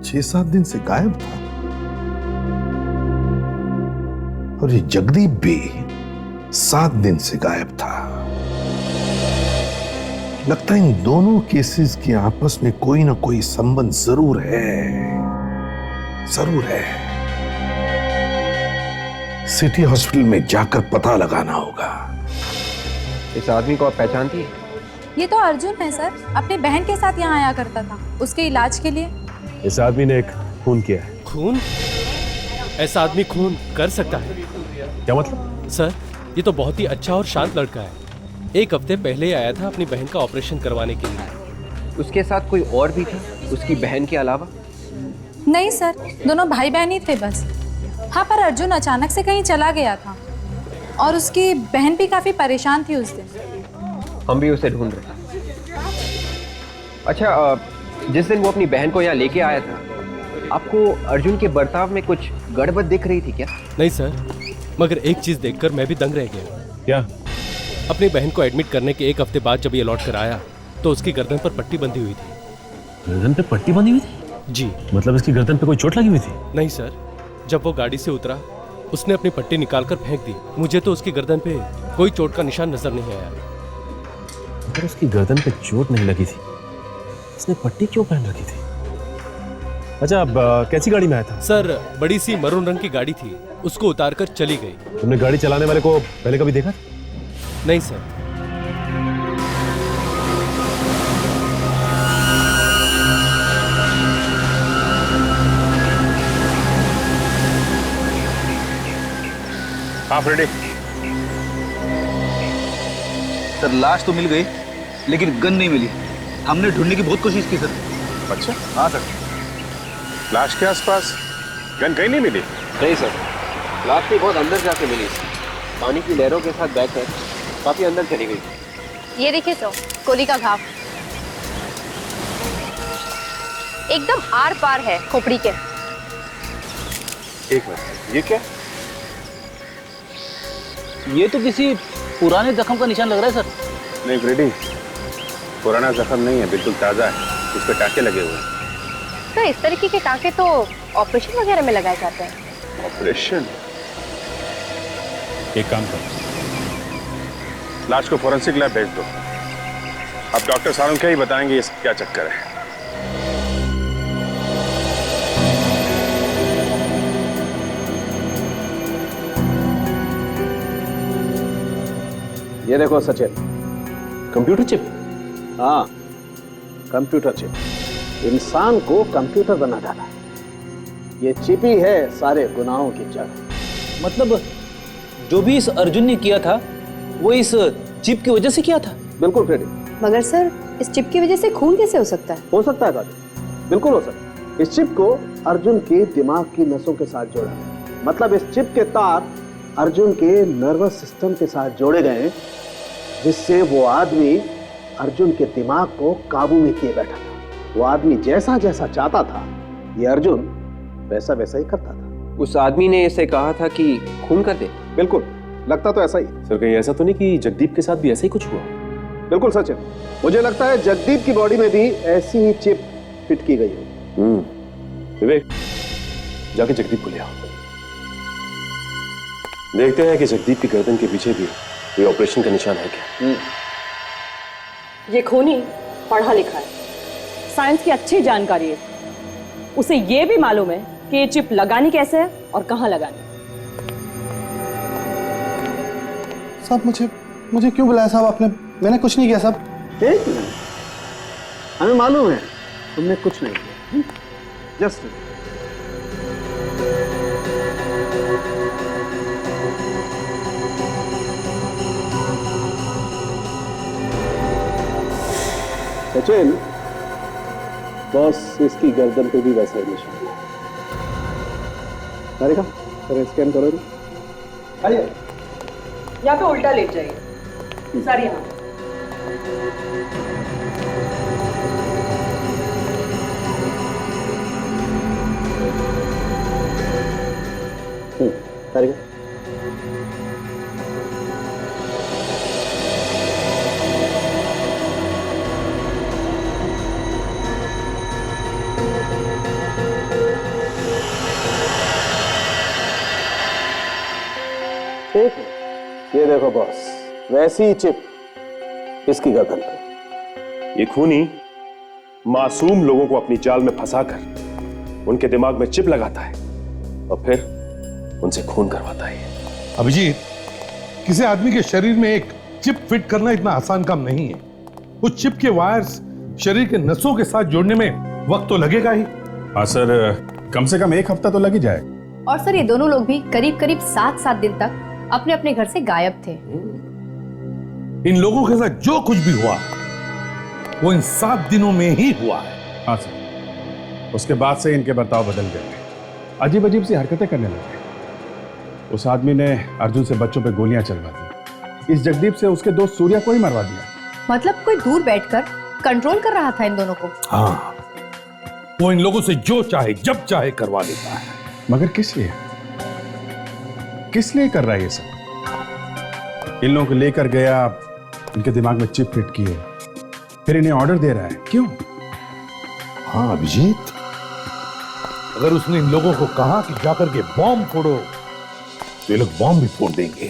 S11: 6-7 दिन से गायब था और ये जगदीप भी 7 दिन से गायब था। लगता है इन दोनों केसेस के आपस में कोई ना कोई संबंध जरूर है। सिटी हॉस्पिटल में जाकर पता लगाना होगा।
S4: इस आदमी को आप पहचानती है?
S16: ये तो अर्जुन है सर, अपनी बहन के साथ यहाँ आया करता था उसके इलाज के लिए।
S10: इस आदमी ने एक खून किया है।
S14: खून? ऐसा आदमी खून कर सकता है?
S10: क्या मतलब?
S14: सर, ये तो बहुत ही अच्छा और शांत लड़का है। 1 हफ्ते पहले ही आया था अपनी बहन का ऑपरेशन करवाने के लिए।
S4: उसके साथ कोई और भी था उसकी बहन के अलावा?
S16: नहीं सर, दोनों भाई बहन ही थे बस। हाँ, पर अर्जुन अचानक से कहीं चला गया था और उसकी बहन भी काफी परेशान थी उस दिन।
S4: हम भी उसे ढूंढ रहे हैं। अच्छा, जिस दिन वो अपनी बहन को यहाँ लेके आया था, आपको अर्जुन के बर्ताव में कुछ गड़बड़ दिख रही थी क्या?
S14: नहीं सर, मगर एक चीज देखकर मैं भी दंग रह गया।
S10: क्या?
S14: अपनी बहन को एडमिट करने के 1 हफ्ते बाद जब ये लौट कर आया तो उसकी गर्दन पर पट्टी बंधी हुई थी।
S10: गर्दन पे पट्टी बंधी हुई थी?
S14: जी।
S10: मतलब इसकी गर्दन पे कोई चोट लगी हुई थी?
S14: नहीं सर, जब वो गाड़ी से उतरा उसने अपनी पट्टी निकालकर फेंक दी। मुझे तो उसकी गर्दन पे कोई चोट का निशान नजर नहीं आया।
S10: अगर उसकी गर्दन पे चोट नहीं लगी थी, इसने पट्टी क्यों पहन रखी थी? अच्छा, अब कैसी गाड़ी में आया था?
S14: सर, बड़ी सी मरून रंग की गाड़ी थी, उसको उतारकर चली गई।
S10: तुमने गाड़ी चलाने वाले को पहले कभी देखा?
S14: नहीं सर।
S10: आप रेडी?
S8: सर, लाश तो मिल गई लेकिन गन नहीं मिली। हमने ढूंढने की बहुत कोशिश की सर।
S10: अच्छा,
S8: हाँ सर।
S10: लाश के आसपास गन कहीं नहीं मिली?
S4: नहीं सर, लाश भी बहुत अंदर जाके मिली। पानी की लहरों के साथ बहकर काफी अंदर चली गई।
S5: ये देखिए तो गोली का घाव एकदम आर पार है खोपड़ी के।
S10: एक मिनट, ये क्या?
S8: ये तो किसी पुराने जख्म का निशान लग रहा है सर।
S10: नहीं फ्रेडी, पुराना जख्म नहीं है, बिल्कुल ताजा है। उस पे टाके लगे हुए हैं।
S5: तो इस तरीके के टाके तो ऑपरेशन वगैरह में लगाए जाते हैं।
S10: ऑपरेशन? एक काम करो, लाश को फोरेंसिक लैब भेज दो। अब डॉक्टर सारों क्या ही बताएंगे ये सब क्या चक्कर है।
S12: ये देखो सचिन,
S3: कंप्यूटर चिप?
S12: हाँ, कंप्यूटर चिप। इंसान को कंप्यूटर बना डाला। ये चिप ही है सारे गुनाहों की जड़।
S8: मतलब जो भी इस अर्जुन ने किया था वो इस चिप की वजह से किया था?
S12: बिल्कुल फ्रेडी।
S5: मगर सर, इस चिप की वजह से खून कैसे हो सकता है?
S12: हो सकता है काजल, बिल्कुल हो सकता है। इस चिप को अर्जुन के दिमाग की नसों के साथ जोड़ा है। मतलब इस चिप के तार अर्जुन के नर्वस सिस्टम के साथ जोड़े गए, जिससे वो आदमी अर्जुन के दिमाग को काबू में किए बैठा था। वो आदमी जैसा जैसा चाहता था, ये अर्जुन वैसा वैसा ही करता था।
S4: उस आदमी ने इसे कहा था कि खून कर दे?
S12: बिल्कुल, लगता तो ऐसा ही।
S10: सर कहीं ऐसा तो नहीं कि जगदीप के साथ भी ऐसा ही कुछ हुआ?
S12: बिल्कुल सचिन, मुझे लगता है जगदीप की बॉडी में भी ऐसी ही चिप फिट की गई हो।
S10: विवेक, जाके जगदीप को ले आओ। देखते हैं कि जगदीप की गर्दन के पीछे भी कोई ऑपरेशन का निशान है क्या।
S17: ये खूनी पढ़ा लिखा है, साइंस की अच्छी जानकारी है। उसे ये भी मालूम है कि ये चिप लगानी कैसे है और कहां लगानी।
S9: साहब मुझे क्यों बुलाया साहब आपने? मैंने कुछ नहीं किया साहब।
S12: एक मिनट, हमें मालूम है तुमने कुछ नहीं किया। जस्ट सचिन, बस इसकी गर्दन पे भी वैसा ही निशान है। अरे का स्कैन करो। आइए,
S17: या तो उल्टा लेट जाइए सर। यहाँ
S12: ठीक है, ये देखो बॉस, वैसी ही चिप इसकी गर्दन पे।
S10: ये खूनी मासूम लोगों को अपनी जाल में फंसाकर उनके दिमाग में चिप लगाता है और फिर उनसे खून करवाता है।
S11: अभिजीत, किसी आदमी के शरीर में एक चिप फिट करना इतना आसान काम नहीं है। उस चिप के वायर्स शरीर के नसों के साथ जोड़ने में वक्त तो लगेगा ही।
S7: हाँ सर, कम से कम 1 हफ्ता तो लग ही जाए।
S5: और सर, ये दोनों लोग भी करीब करीब 7-7 दिन तक अपने अपने घर से गायब थे।
S11: इन लोगों के साथ जो कुछ भी हुआ वो इन 7 दिनों में ही हुआ है।
S7: हाँ सर, उसके बाद से इनके बर्ताव बदल गए, अजीब अजीब सी हरकतें करने लगे। उस आदमी ने अर्जुन से बच्चों पे गोलियां चलवा दी। इस जगदीप से उसके दोस्त सूर्या को ही मरवा दिया।
S5: मतलब कोई दूर बैठकर कंट्रोल कर रहा था इन दोनों को।
S11: हाँ, वो इन लोगों से जो चाहे जब चाहे करवा देता है।
S7: मगर किस लिए? किस लिए कर रहा है ये सब? इन लोगों को लेकर गया, इनके दिमाग में चिप फिट किए, फिर इन्हें ऑर्डर दे रहा है। क्यों?
S11: हाँ अभिजीत, अगर उसने इन लोगों को कहा कि जाकर के बॉम्ब फोड़ो तो ये लोग बॉम्ब भी फोड़ देंगे।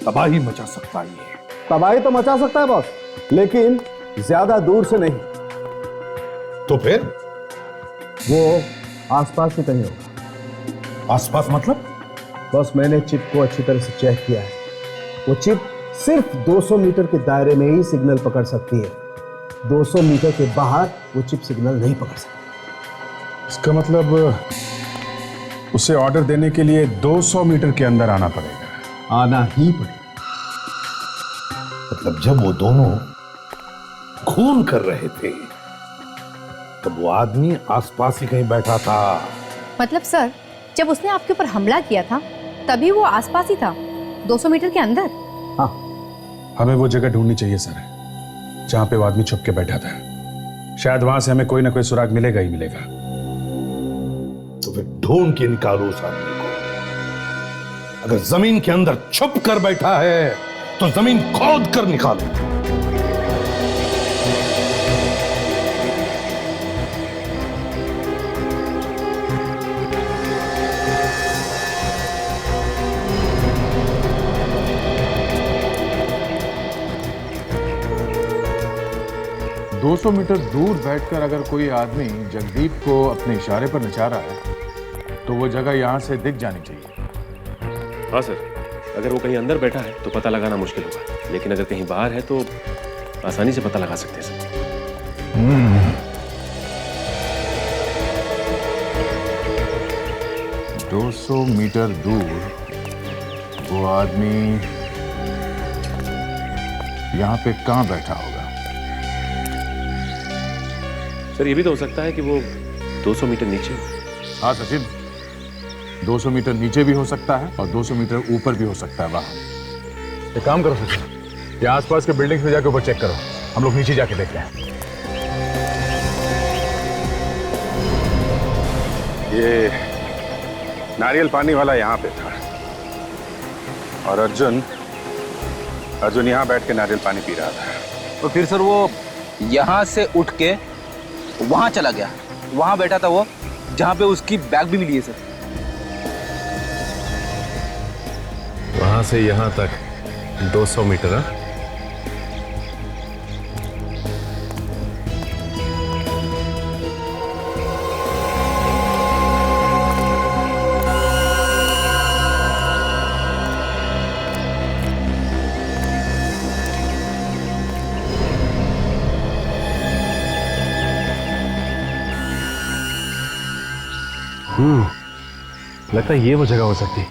S11: तबाही मचा सकता है ये।
S12: तबाही तो मचा सकता है बॉस, लेकिन ज्यादा दूर से नहीं।
S11: तो फिर
S12: वो आसपास ही कहीं होगा।
S11: आसपास मतलब?
S12: बॉस, मैंने चिप को अच्छी तरह से चेक किया है। वो चिप सिर्फ 200 मीटर के दायरे में ही सिग्नल पकड़ सकती है। 200 मीटर के बाहर वो चिप सिग्नल नहीं पकड़ सकती।
S7: इसका मतलब उसे ऑर्डर देने के लिए 200 मीटर के अंदर आना पड़ेगा।
S12: आना ही पड़ेगा।
S11: मतलब जब वो दोनों खून कर रहे थे तब वो आदमी आसपास ही कहीं बैठा था।
S5: मतलब सर, जब उसने आपके ऊपर हमला किया था तभी वो आसपास ही था, 200 मीटर के अंदर।
S7: हाँ, हमें वो जगह ढूंढनी चाहिए सर, जहां पे वो आदमी छुप के बैठा था। शायद वहां से हमें कोई ना कोई सुराग मिलेगा ही मिलेगा।
S11: तो फिर ढूंढ के निकालो उस आदमी को। अगर जमीन के अंदर छुप कर बैठा है तो जमीन खोद कर निकालो।
S2: दो 200 मीटर दूर बैठकर अगर कोई आदमी जगदीप को अपने इशारे पर नचा रहा है तो वो जगह यहां से दिख जानी चाहिए।
S10: हाँ सर, अगर वो कहीं अंदर बैठा है तो पता लगाना मुश्किल होगा, लेकिन अगर कहीं बाहर है तो आसानी से पता लगा सकते हैं सर।
S2: 200 मीटर दूर वो आदमी यहां पे कहां बैठा होगा?
S10: सर ये भी तो हो सकता है कि वो 200 मीटर नीचे हो।
S2: हाँ सचिन, 200 मीटर नीचे भी हो सकता है और 200 मीटर ऊपर भी हो सकता है वहां। एक काम करो सचिन, ये आसपास के बिल्डिंग्स में जाके ऊपर चेक करो, हम लोग नीचे जाके देखते हैं।
S7: ये नारियल पानी वाला यहाँ पे था और अर्जुन यहाँ बैठ के नारियल पानी पी रहा था।
S8: तो फिर सर वो यहाँ से उठ के वहां चला गया, वहां बैठा था वो जहां पे उसकी बैग भी मिली है सर।
S10: वहां से यहां तक 200 मीटर है। लगता है ये वो जगह हो सकती है।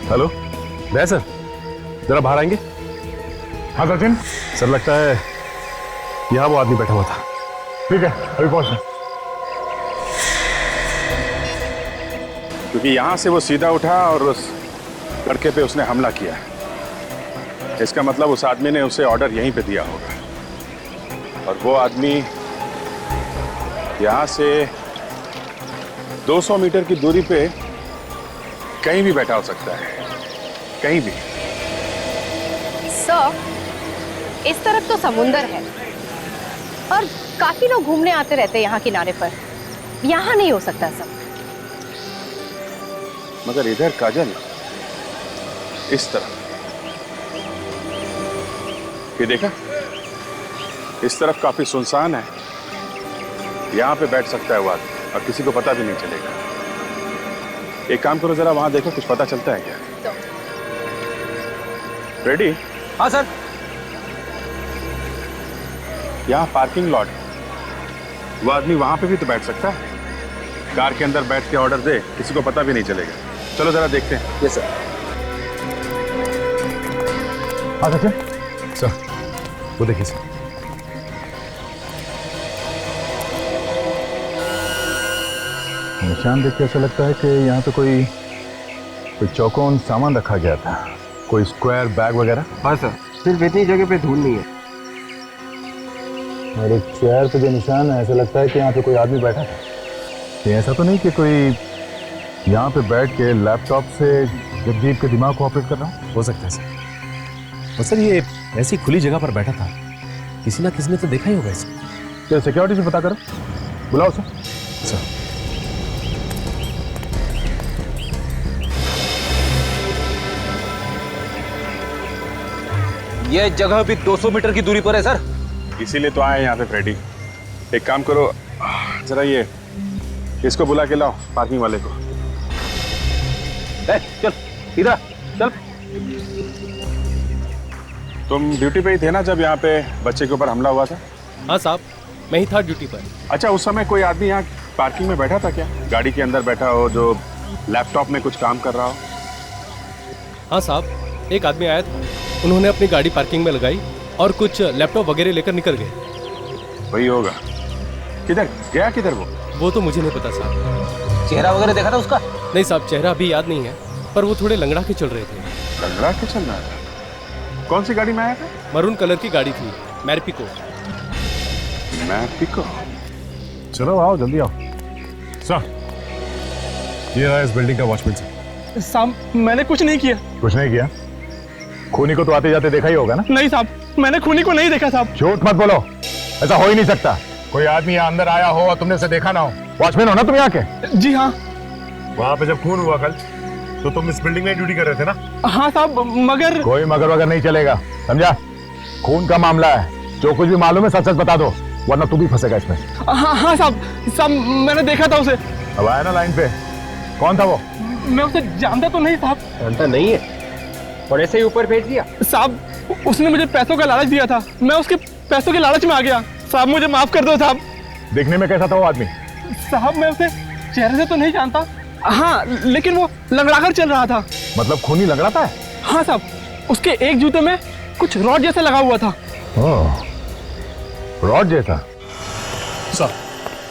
S2: हेलो
S10: दया सर, जरा बाहर आएंगे?
S2: हाँ सचिन।
S10: सर लगता है यहाँ वो आदमी बैठा हुआ था।
S2: ठीक है, अभी पहुंच रहे।
S7: क्योंकि यहाँ से वो सीधा उठा और उस लड़के पे उसने हमला किया। इसका मतलब उस आदमी ने उसे ऑर्डर यहीं पे दिया होगा और वो आदमी यहाँ से 200 मीटर की दूरी पे कहीं भी बैठा हो सकता है, कहीं भी।
S5: सर, इस तरफ तो समुंदर है और काफी लोग घूमने आते रहते हैं यहाँ किनारे पर। यहाँ नहीं हो सकता सब।
S7: मगर इधर काजल, इस तरफ ये देखा, इस तरफ काफी सुनसान है। यहाँ पे बैठ सकता है वो आदमी और किसी को पता भी नहीं चलेगा। एक काम करो, जरा वहां देखो, कुछ पता चलता है क्या? रेडी?
S8: हाँ सर।
S7: यहाँ पार्किंग लॉट, वो आदमी वहां पे भी तो बैठ सकता है। कार के अंदर बैठ के ऑर्डर दे, किसी को पता भी नहीं चलेगा। चलो जरा देखते हैं।
S8: Yes sir.
S2: हाँ सचिन।
S10: सर वो देखिए सर,
S2: निशान देख के ऐसा लगता है कि यहाँ पे कोई चौकोन सामान रखा गया था, कोई स्क्वायर बैग वगैरह।
S4: हाँ सर, सिर्फ इतनी जगह पे धूल नहीं है।
S2: और एक चेयर पे जो निशान है, ऐसा लगता है कि यहाँ पे कोई आदमी बैठा था। ये ऐसा तो नहीं कि कोई यहाँ पे बैठ के लैपटॉप से जगदीप के दिमाग को ऑपरेट कर रहा हूँ?
S10: हो सकता है सर। और सर ये ऐसी खुली जगह पर बैठा था, किसी ना किसी ने तो देखा ही होगा इसे।
S2: क्या सिक्योरिटी से पता करो, बुलाओ सर।
S10: सर
S8: ये जगह भी 200 मीटर की दूरी पर है सर।
S7: इसीलिए तो आए यहाँ पे फ्रेडी। एक काम करो, जरा ये इसको बुला के लाओ, पार्किंग वाले को।
S8: चल इधर चल।
S7: तुम ड्यूटी पे ही थे ना जब यहाँ पे बच्चे के ऊपर हमला हुआ था?
S14: हाँ साहब, मैं ही था ड्यूटी पर।
S7: अच्छा, उस समय कोई आदमी यहाँ पार्किंग में बैठा था क्या? गाड़ी के अंदर बैठा हो, जो लैपटॉप में कुछ काम कर रहा हो?
S14: हाँ साहब, एक आदमी आया था, उन्होंने अपनी गाड़ी पार्किंग में लगाई और कुछ लैपटॉप वगैरह लेकर निकल गए।
S7: वही होगा। किधर गया, किधर
S14: वो तो मुझे नहीं पता साहब।
S8: चेहरा वगैरह देखा था उसका?
S14: नहीं साहब, चेहरा अभी याद नहीं है, पर वो थोड़े लंगड़ा के चल रहे थे।
S7: लंगड़ा के चल रहा था? कौन सी गाड़ी में आया था?
S14: मरून कलर की गाड़ी थी, मैरपिको।
S7: मैरपिको?
S2: चलो आओ, जल्दी आओ। सर, ये रहा इस बिल्डिंग का वॉचमैन सर।
S3: साहब, मैंने कुछ नहीं किया।
S2: कुछ नहीं किया? खूनी को तो आते जाते देखा ही होगा ना?
S3: नहीं साहब, मैंने खूनी को नहीं देखा साहब।
S2: झूठ मत बोलो, ऐसा हो ही नहीं सकता। कोई आदमी यहाँ अंदर आया हो और तुमने उसे देखा ना हो। वॉचमैन हो ना तुम यहाँ के?
S3: जी हाँ।
S10: वहां पे जब खून हुआ कल, तो तुम इस बिल्डिंग में ड्यूटी कर रहे थे ना?
S3: हाँ साहब, मगर
S2: कोई मगर वगर नहीं चलेगा, समझा? खून का मामला है, जो कुछ भी मालूम है सच सच बता दो, वरना तू भी फंसेगा इसमें।
S3: हाँ साहब, साहब मैंने देखा था उसे।
S2: अब आया ना लाइन पे, कौन था वो?
S3: मैं उसे जानता तो नहीं साहब।
S4: जानता नहीं है और ऐसे ही ऊपर भेज दिया?
S3: साहब उसने मुझे पैसों का लालच दिया था, मैं उसके पैसों के लालच में आ गया। साहब मुझे माफ कर दो साहब।
S2: देखने में कैसा था वो आदमी?
S3: साहब मैं उसे चेहरे से तो नहीं जानता, हाँ लेकिन वो लंगड़ा कर चल रहा था।
S2: मतलब खूनी लंगड़ाता है?
S3: हाँ साहब, उसके एक जूते में कुछ रॉड जैसा लगा हुआ था।
S2: रॉड जैसा?
S7: सर,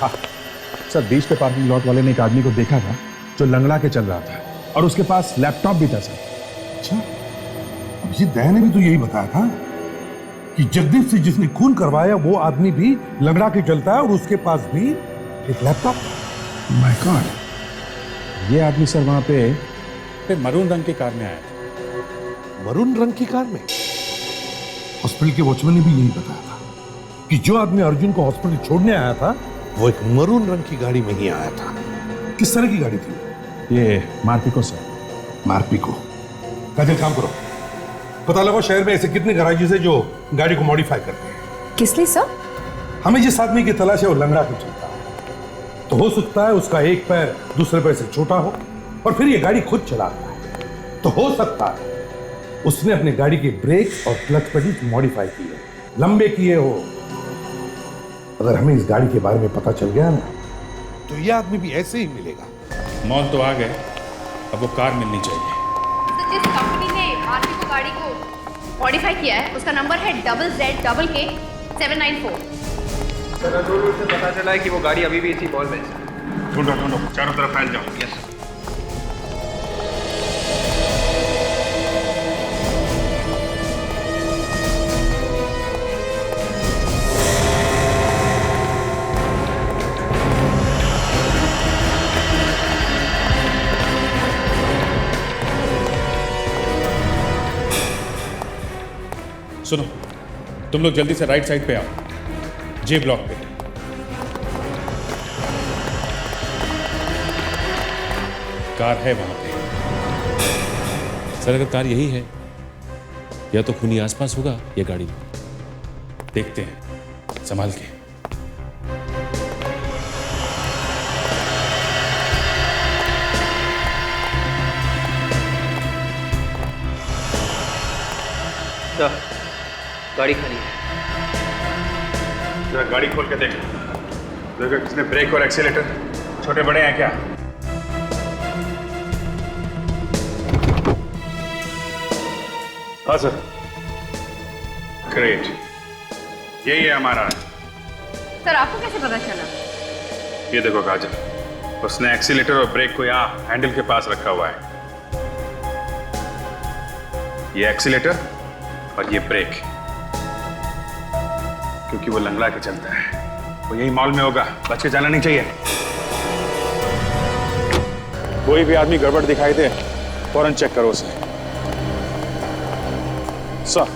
S7: हाँ सर, बीच पे पार्किंग लॉट वाले ने एक आदमी को देखा था जो लंगड़ा के चल रहा था और उसके पास लैपटॉप भी था सर।
S11: अच्छा, अभिजीत दया ने भी तो यही बताया था कि जगदीप से जिसने खून करवाया वो आदमी भी लंगड़ा के चलता है और उसके पास भी एक लैपटॉप।
S7: माय गॉड, ये आदमी सर वहां पे मरून रंग की कार में आया था।
S11: मरून रंग की कार में? हॉस्पिटल के वॉचमैन ने भी यही बताया था कि जो आदमी अर्जुन को हॉस्पिटल छोड़ने आया था वो एक मरून रंग की गाड़ी में ही आया था। किस तरह की गाड़ी थी?
S7: ये मार्पिको सर।
S11: मार्पिको? काजल काम करो, पता लगाओ शहर में ऐसे कितने गैराजेस है जो गाड़ी को मॉडिफाई करते हैं।
S5: किस लिए सर?
S11: हमें जिस आदमी की तलाश है वो लंगड़ा के चलता है, तो हो सकता है उसका एक पैर दूसरे पैर से छोटा हो और फिर ये गाड़ी खुद चलाता है, तो हो सकता है उसने अपने गाड़ी के ब्रेक और क्लच पेडल मॉडिफाई किए, लंबे किए हो। अगर हमें इस गाड़ी के बारे में पता चल गया ना तो ये आदमी भी ऐसे ही मिलेगा।
S18: मॉल तो आ गए, अब वो कार मिलनी चाहिए।
S5: जिस कंपनी ने मार्पिको गाड़ी को मॉडिफाई किया है उसका नंबर है ZZK794।
S4: कंट्रोल से पता चला है कि वो गाड़ी अभी भी इसी मॉल में है।
S18: ढूंढो ढूंढो, चारों तरफ फैल जाओ। यस। सुनो, तुम लोग जल्दी से राइट साइड पे आओ, जे ब्लॉक पे। कार है वहां पे। सर अगर कार यही है या तो खूनी आसपास होगा या गाड़ी में। देखते हैं, संभाल के।
S4: गाड़ी खाली है।
S18: जरा गाड़ी खोल के देख, देखो किसने ब्रेक और एक्सीलेटर छोटे बड़े हैं क्या? हाँ सर। ग्रेट, यही है हमारा।
S5: सर आपको कैसे पता चला?
S18: ये देखो काजल, उसने एक्सीलेटर और ब्रेक को यहाँ हैंडल के पास रखा हुआ है। ये एक्सीलेटर और ये ब्रेक, क्योंकि वो लंगड़ा के चलता है। वो यही मॉल में होगा, बच के जाना नहीं चाहिए। कोई भी आदमी गड़बड़ दिखाई दे फौरन चेक करो उसे। सर,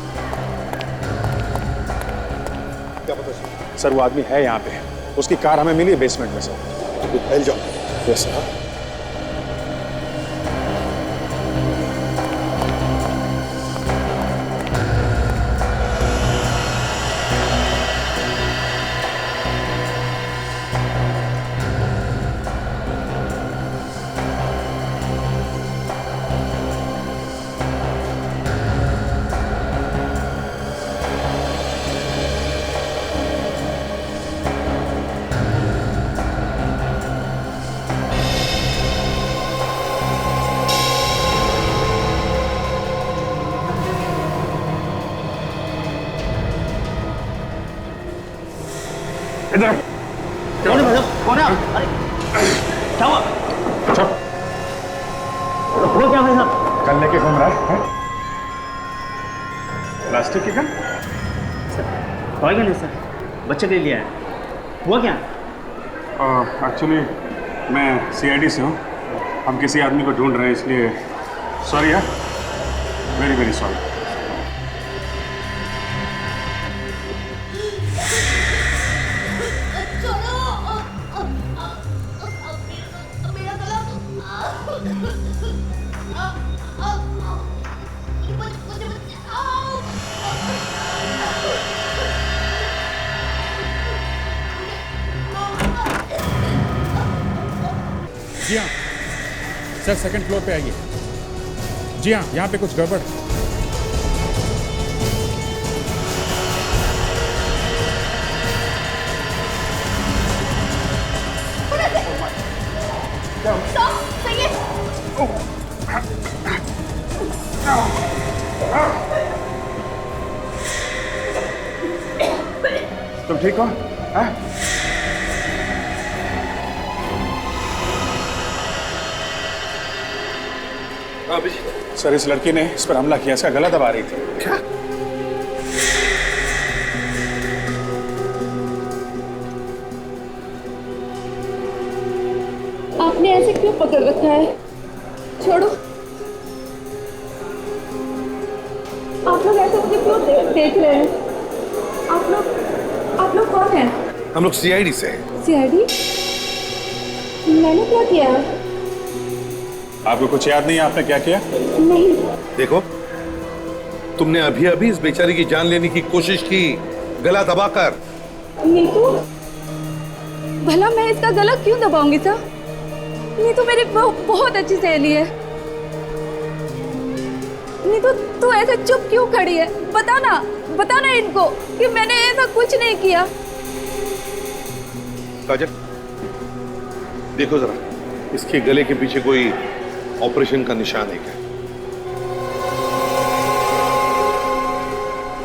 S18: सर वो आदमी है यहाँ पे, उसकी कार हमें मिली है बेसमेंट में। सर फैल जाओ। Yes sir.
S12: इधर कौन है भाई? कौन है? अरे क्या हुआ?
S2: चुप।
S12: वो क्या भाई साहब?
S2: कल लेके घूम रहा है? प्लास्टिक की गन?
S12: टॉय गन है सर, बच्चे के लिए लिया है। हुआ क्या?
S18: एक्चुअली मैं CID से हूँ, हम किसी आदमी को ढूंढ रहे हैं, इसलिए सॉरी यार, वेरी वेरी सॉरी। जी हाँ सर, सेकंड फ्लोर पे आइए। जी हाँ, यहाँ पे कुछ गड़बड़।
S2: तुम ठीक हो? हाँ?
S18: सर, इस लड़की ने इस पर हमला किया, इसका गला दबा रही थी।
S11: क्या?
S15: आपने ऐसे क्यों पकड़ रखा है? छोड़ो। आप लोग ऐसे मुझे क्यों देख रहे हैं? आप लोग कौन हैं?
S11: हम लोग सीआईडी से हैं।
S15: सीआईडी? मैंने क्या किया?
S18: आपको कुछ याद नहीं है आपने क्या किया?
S15: नहीं।
S11: देखो, तुमने अभी अभी इस बेचारी की जान लेने की कोशिश की, गला दबाकर।
S15: नीतू, भला मैं इसका गला क्यों दबाऊंगी सर? नीतू मेरी बहुत अच्छी सहेली है। नीतू, तू ऐसे चुप क्यों खड़ी है? बता ना इनको कि मैंने ऐसा कुछ नहीं किया।
S11: काजल, देखो जरा, इसके गले के पीछे कोई ऑपरेशन का निशान है क्या?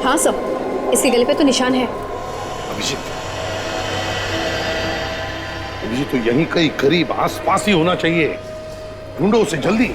S5: हाँ सब, इसके गले पे तो निशान है।
S11: अभिजीत, अभिजीत तो यहीं कहीं करीब आसपास ही होना चाहिए। ढूंढो उसे जल्दी।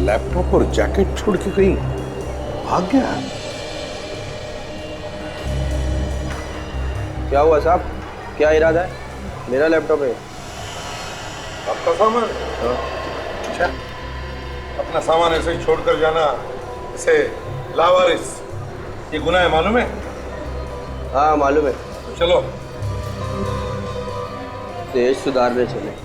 S11: लैपटॉप और जैकेट छोड़ के कहीं भाग गया।
S1: क्या हुआ साहब? क्या इरादा है? मेरा लैपटॉप है।
S11: आपका सामान? अच्छा, अपना सामान ऐसे ही छोड़कर जाना, इसे लावारिस, ये गुनाह है, मालूम है?
S1: हाँ मालूम है।
S11: तो चलो
S1: देश सुधारने चले।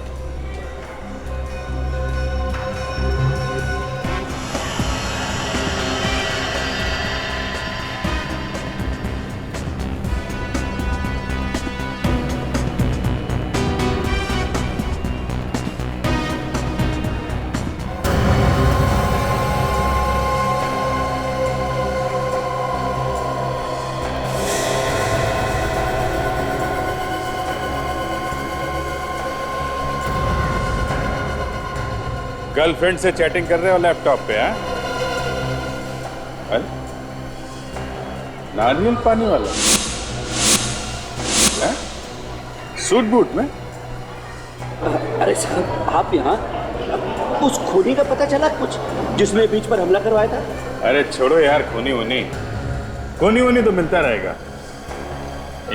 S18: गर्लफ्रेंड से चैटिंग कर रहे हो लैपटॉप पे? हैं? नारियल पानी वाला है? सूट बूट में?
S19: अरे साहब, आप यहाँ उस खूनी का पता चला कुछ जिसने बीच पर हमला करवाया था?
S18: अरे छोड़ो यार, खूनी वूनी तो मिलता रहेगा।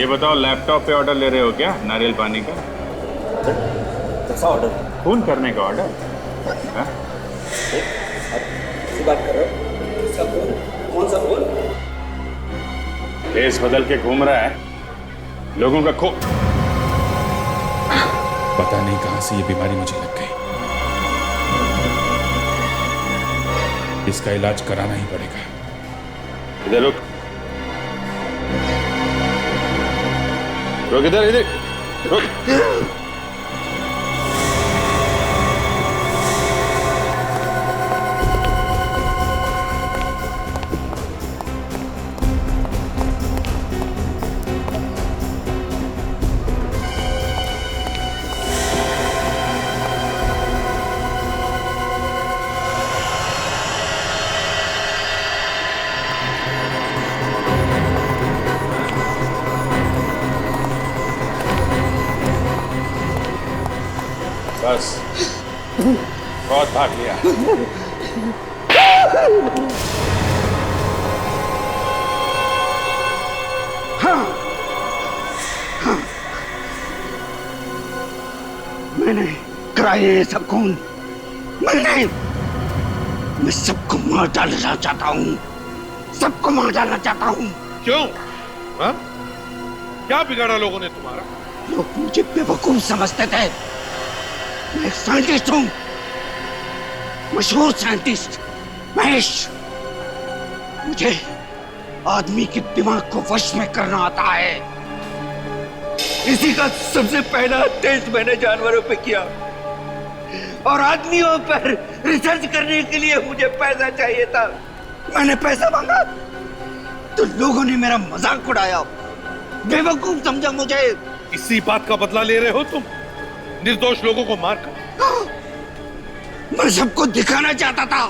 S18: ये बताओ, लैपटॉप पे ऑर्डर ले रहे हो क्या नारियल पानी का?
S19: कैसा ऑर्डर?
S18: खून करने का ऑर्डर?
S19: बात कर रहे हो? इसका फोन? कौन सा फोन?
S18: केस बदल के घूम रहा है, लोगों का पता नहीं कहां से ये बीमारी मुझे लग गई। इसका इलाज कराना ही पड़ेगा। इधर रुक, इधर रुक। बस बहुत भाग लिया।
S19: हाँ, हाँ, मैंने कराए ये सब खून। मैं सबको मार डालना चाहता हूँ, सबको मार डालना चाहता हूँ।
S11: क्यों? हाँ? क्या बिगाड़ा लोगों ने तुम्हारा?
S19: लोग मुझे बेवकूफ समझते थे। मैं एक साइंटिस्ट हूँ, मशहूर साइंटिस्ट महेश। मुझे आदमी के दिमाग को वश में करना आता है। इसी का सबसे पहला टेस्ट मैंने जानवरों पे किया और आदमियों पर रिसर्च करने के लिए मुझे पैसा चाहिए था। मैंने पैसा मांगा तो लोगों ने मेरा मजाक उड़ाया, बेवकूफ समझा मुझे।
S11: इसी बात का बदला ले रहे हो तुम, निर्दोष लोगों को मारकर।
S19: मैं सबको दिखाना चाहता था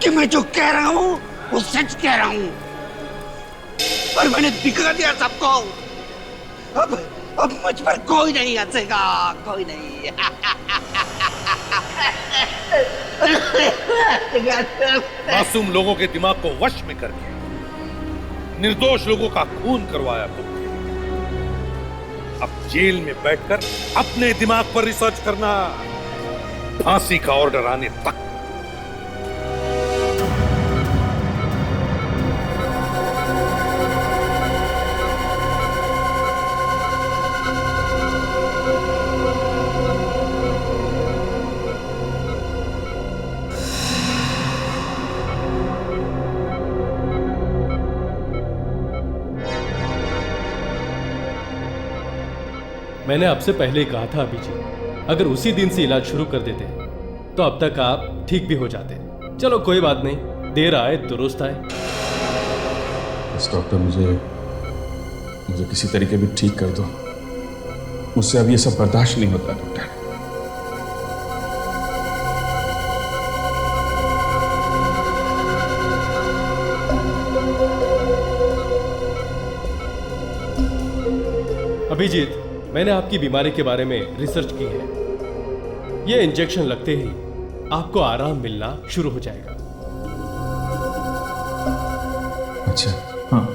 S19: कि मैं जो कह रहा हूँ वो सच कह रहा हूँ, और मैंने दिखा दिया सबको। अब मुझ पर कोई नहीं हंसेगा, कोई नहीं।
S11: मासूम लोगों के दिमाग को वश में करके निर्दोष लोगों का खून करवाया तुमने। अब जेल में बैठकर अपने दिमाग पर रिसर्च करना, फांसी का ऑर्डर आने तक।
S14: मैंने आपसे पहले ही कहा था अभिजीत, अगर उसी दिन से इलाज शुरू कर देते तो अब तक आप ठीक भी हो जाते। चलो कोई बात नहीं, देर आए दुरुस्त आए।
S7: बस डॉक्टर मुझे किसी तरीके भी ठीक कर दो, मुझसे अब ये सब बर्दाश्त नहीं होता डॉक्टर।
S14: अभिजीत, मैंने आपकी बीमारी के बारे में रिसर्च की है। ये इंजेक्शन लगते ही आपको आराम मिलना शुरू हो जाएगा।
S7: अच्छा, हाँ।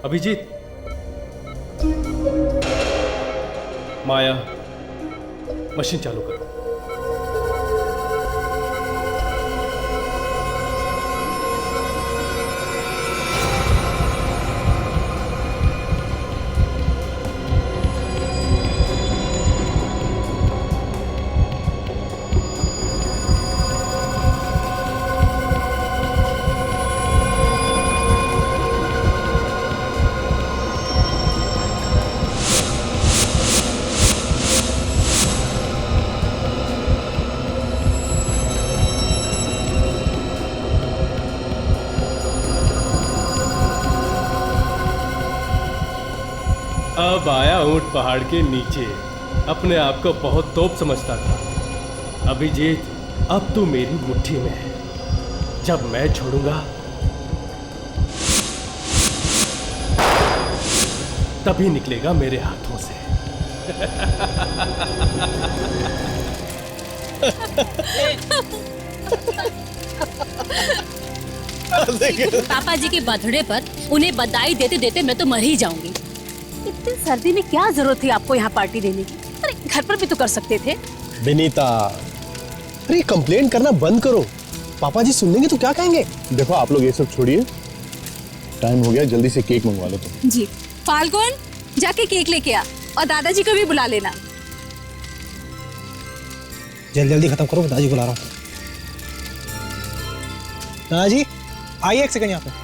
S14: अभिजीत, माया, मशीन चालू करो। अब आया ऊंट पहाड़ के नीचे। अपने आप को बहुत तोप समझता था। अभिजीत, अब तू मेरी मुट्ठी में है। जब मैं छोड़ूंगा तभी निकलेगा मेरे हाथों से।
S20: पापा जी के बर्थडे पर उन्हें बधाई देते देते मैं तो मर ही जाऊंगी। इतनी सर्दी में क्या जरूरत थी आपको यहाँ पार्टी देने की? अरे घर पर भी तो कर सकते थे।
S12: विनीता, अरे कंप्लेंट करना बंद करो। पापा जी सुन लेंगे तो क्या कहेंगे?
S2: देखो आप लोग ये सब छोड़िए, टाइम हो गया, जल्दी से केक मंगवा लो तुम।
S16: जी फाल्गुन, जाके केक लेके आ और दादाजी को भी बुला लेना।
S9: जल्दी जल्दी खत्म करो, दादाजी बुला रहा हूँ। दादाजी आइए एक सेकंड यहाँ पे।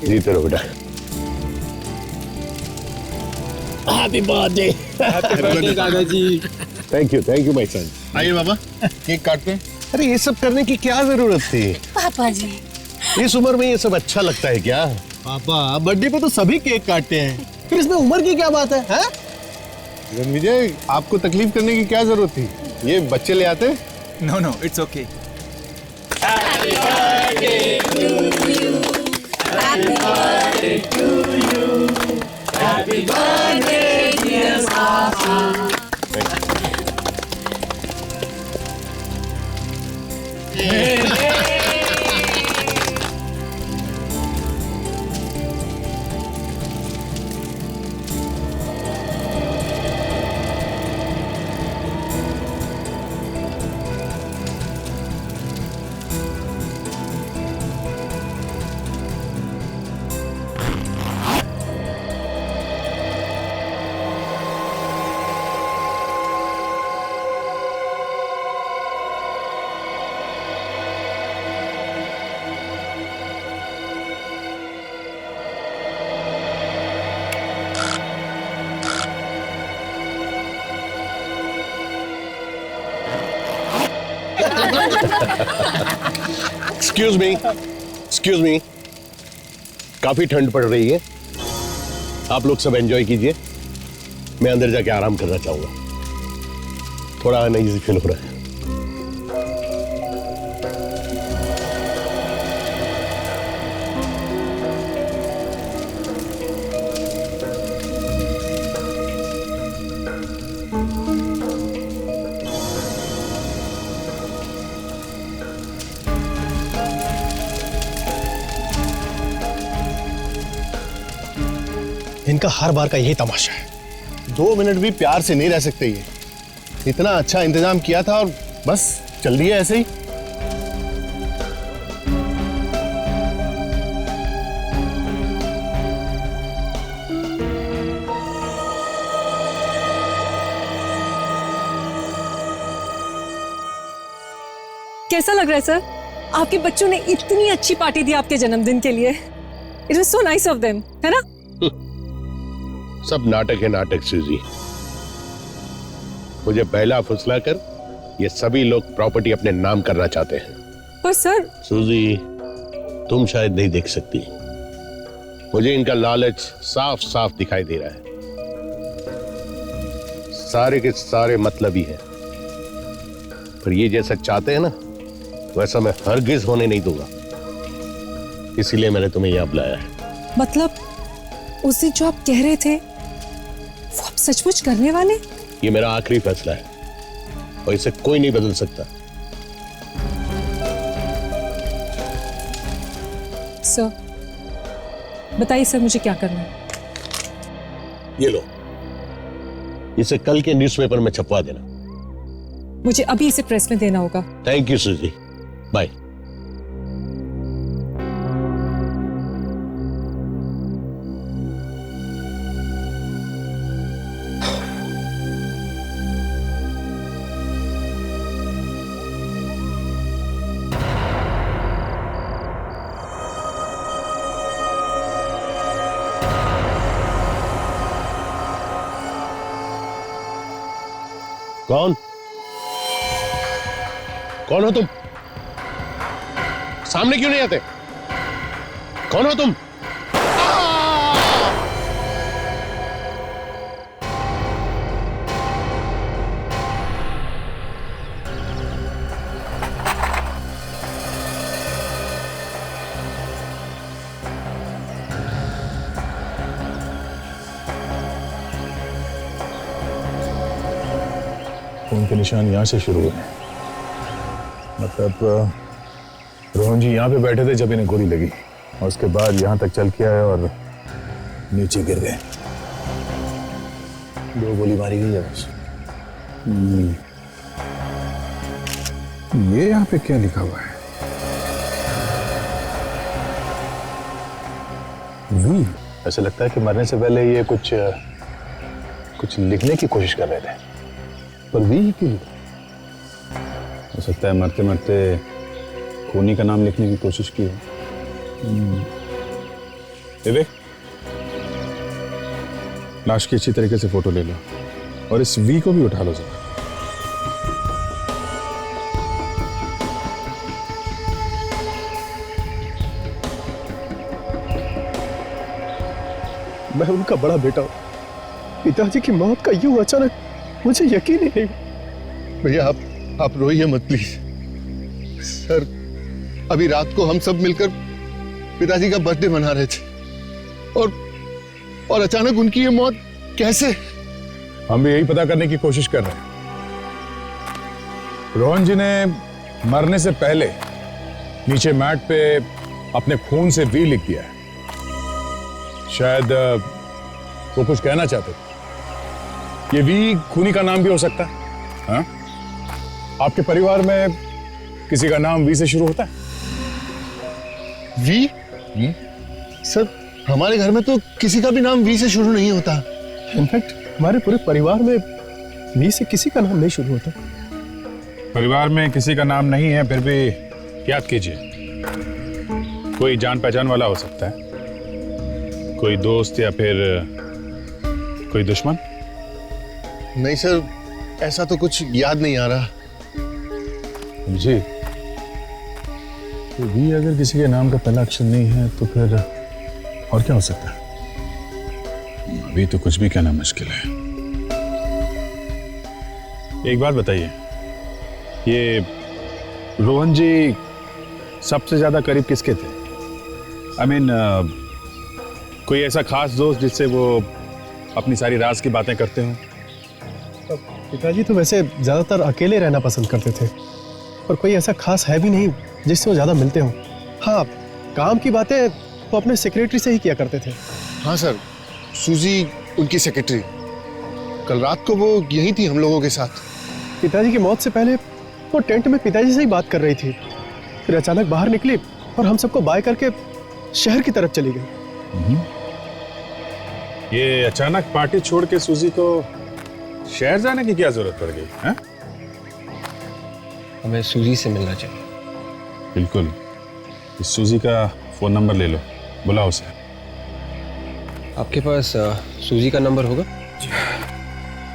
S12: जीते रहो बेटा।
S21: हैप्पी बर्थडे दादाजी।
S12: Thank you my son.
S21: आइए बाबा, केक काटते हैं।
S12: अरे ये सब करने की क्या जरूरत थी?
S20: पापा जी,
S12: इस उम्र में ये सब अच्छा लगता है क्या?
S21: पापा, बर्थडे पे तो सभी केक काटते हैं, फिर इसमें उम्र की क्या बात है?
S12: रणविजय, आपको तकलीफ करने की क्या जरूरत थी? ये बच्चे ले आते।
S8: No, it's okay.
S12: Excuse me, काफी ठंड पड़ रही है, आप लोग सब एंजॉय कीजिए, मैं अंदर जाके आराम करना चाहूंगा, थोड़ा अनईजी फील हो रहा है।
S21: इनका हर बार का यही तमाशा है।
S12: 2 मिनट भी प्यार से नहीं रह सकते ये। इतना अच्छा इंतजाम किया था और बस चल दिया ऐसे ही।
S17: कैसा लग रहा है सर? आपके बच्चों ने इतनी अच्छी पार्टी दी आपके जन्मदिन के लिए। It was so nice of them, है ना?
S12: सब नाटक है नाटक सूजी। मुझे पहला फुसला कर ये सभी लोग प्रॉपर्टी अपने नाम करना चाहते हैं।
S17: पर सर
S12: सूजी, तुम शायद नहीं देख सकती, मुझे इनका लालच साफ साफ दिखाई दे रहा है। सारे के सारे मतलबी हैं, पर ये जैसा चाहते हैं ना वैसा मैं हरगिज होने नहीं दूंगा, इसीलिए मैंने तुम्हें यहां बुलाया है।
S17: मतलब उस दिन जो आप कह रहे थे वो आप सचमुच करने वाले?
S12: ये मेरा आखिरी फैसला है और इसे कोई नहीं बदल सकता।
S17: सर बताइए सर, मुझे क्या करना है?
S12: ये लो, इसे कल के न्यूज़पेपर में छपवा देना।
S17: मुझे अभी इसे प्रेस में देना होगा।
S12: थैंक यू सूजी, बाय। कौन कौन हो तुम? सामने क्यों नहीं आते? कौन हो तुम?
S2: खून के निशान यहाँ से शुरू हुए। मतलब रोहन जी यहाँ पे बैठे थे जब इन्हें गोली लगी और उसके बाद यहाँ तक चल के आए और नीचे गिर गए। 2 गोली मारी गई है बस। ये यहाँ पे क्या लिखा हुआ है? वी। ऐसे लगता है कि मरने से पहले ये कुछ लिखने की कोशिश कर रहे थे, पर वी ही क्यों? हो सकता है मरते मरते खूनी का नाम लिखने की कोशिश की हो।
S7: विवेक, लाश की अच्छी तरीके से फोटो ले लो और इस वी को भी उठा लो जरा।
S21: मैं उनका बड़ा बेटा हूं। पिताजी की मौत का यूं अचानक मुझे यकीन ही नहीं।
S12: भैया आप रोइए मत प्लीज। सर, अभी रात को हम सब मिलकर पिताजी का बर्थडे मना रहे थे और अचानक उनकी ये मौत कैसे?
S2: हम भी यही पता करने की कोशिश कर रहे हैं। रोहन जी ने मरने से पहले नीचे मैट पे अपने खून से वी लिख दिया है। शायद वो कुछ कहना चाहते थे। ये वी खूनी का नाम भी हो सकता है। हाँ? आपके परिवार में किसी का नाम वी से शुरू होता है?
S12: वी? सर, हमारे घर में तो किसी का भी नाम वी से शुरू नहीं होता।
S21: इनफैक्ट हमारे पूरे परिवार में वी से किसी का नाम नहीं शुरू होता।
S2: परिवार में किसी का नाम नहीं है, फिर भी याद कीजिए, कोई जान पहचान वाला हो सकता है, कोई दोस्त या फिर कोई दुश्मन।
S12: नहीं सर, ऐसा तो कुछ याद नहीं आ रहा।
S2: जी, तो वी अगर किसी के नाम का पहला अक्षर नहीं है तो फिर और क्या हो सकता है? अभी तो कुछ भी कहना मुश्किल है। एक बात बताइए, ये रोहन जी सबसे ज्यादा करीब किसके थे? आई मीन, कोई ऐसा खास दोस्त जिससे वो अपनी सारी राज की बातें करते हो?
S21: पिताजी तो वैसे ज्यादातर अकेले रहना पसंद करते थे और कोई ऐसा खास है भी नहीं जिससे वो ज्यादा मिलते हो। हाँ, काम की बातें वो अपने सेक्रेटरी से ही किया करते थे।
S12: हाँ सर, सूजी उनकी सेक्रेटरी। कल रात को वो यही थी हम लोगों के साथ।
S21: पिताजी की मौत से पहले वो टेंट में पिताजी से ही बात कर रही थी, फिर अचानक बाहर निकली और हम सबको बाय करके शहर की तरफ चली गई।
S2: ये अचानक पार्टी छोड़ के सूजी को शहर जाने की क्या जरूरत पड़ गई है?
S4: हमें सूजी से मिलना चाहिए।
S2: बिल्कुल, इस सूजी का फोन नंबर ले लो, बुलाओ उसे।
S4: आपके पास सूजी का नंबर होगा?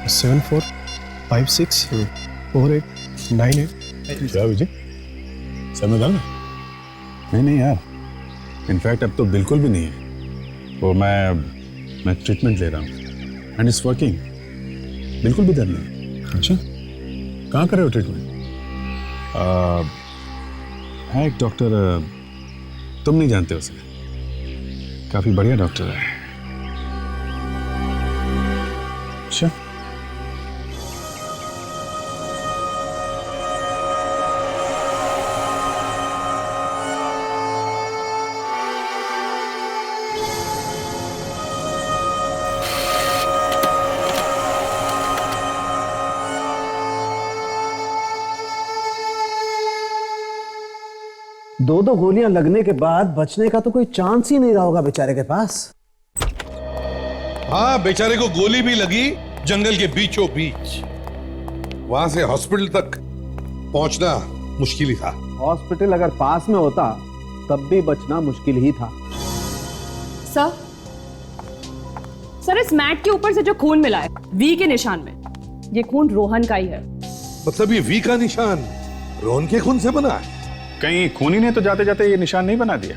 S21: 74564898।
S2: क्या विजय, समय डालना? नहीं यार, इनफैक्ट अब तो बिल्कुल भी नहीं है। वो मैं ट्रीटमेंट ले रहा हूँ एंड इट्स वर्किंग। बिल्कुल भी दर्द नहीं। अच्छा, कहाँ कर रहे हो ट्रीटमेंट? है एक डॉक्टर, तुम नहीं जानते उसे, काफी बढ़िया डॉक्टर है। अच्छा,
S21: दो गोलियां लगने के बाद बचने का तो कोई चांस ही नहीं रहा होगा बेचारे के पास।
S11: हाँ, बेचारे को गोली भी लगी जंगल के बीचों बीच। वहां से हॉस्पिटल तक पहुंचना मुश्किल ही था।
S21: हॉस्पिटल अगर पास में होता तब भी बचना मुश्किल ही था।
S17: सर, इस मैट के ऊपर से जो खून मिला है वी के निशान में, ये खून रोहन का ही है।
S11: मतलब ये वी का निशान रोहन के खून से बना है?
S2: कहीं खूनी ने तो जाते जाते ये निशान नहीं बना दिया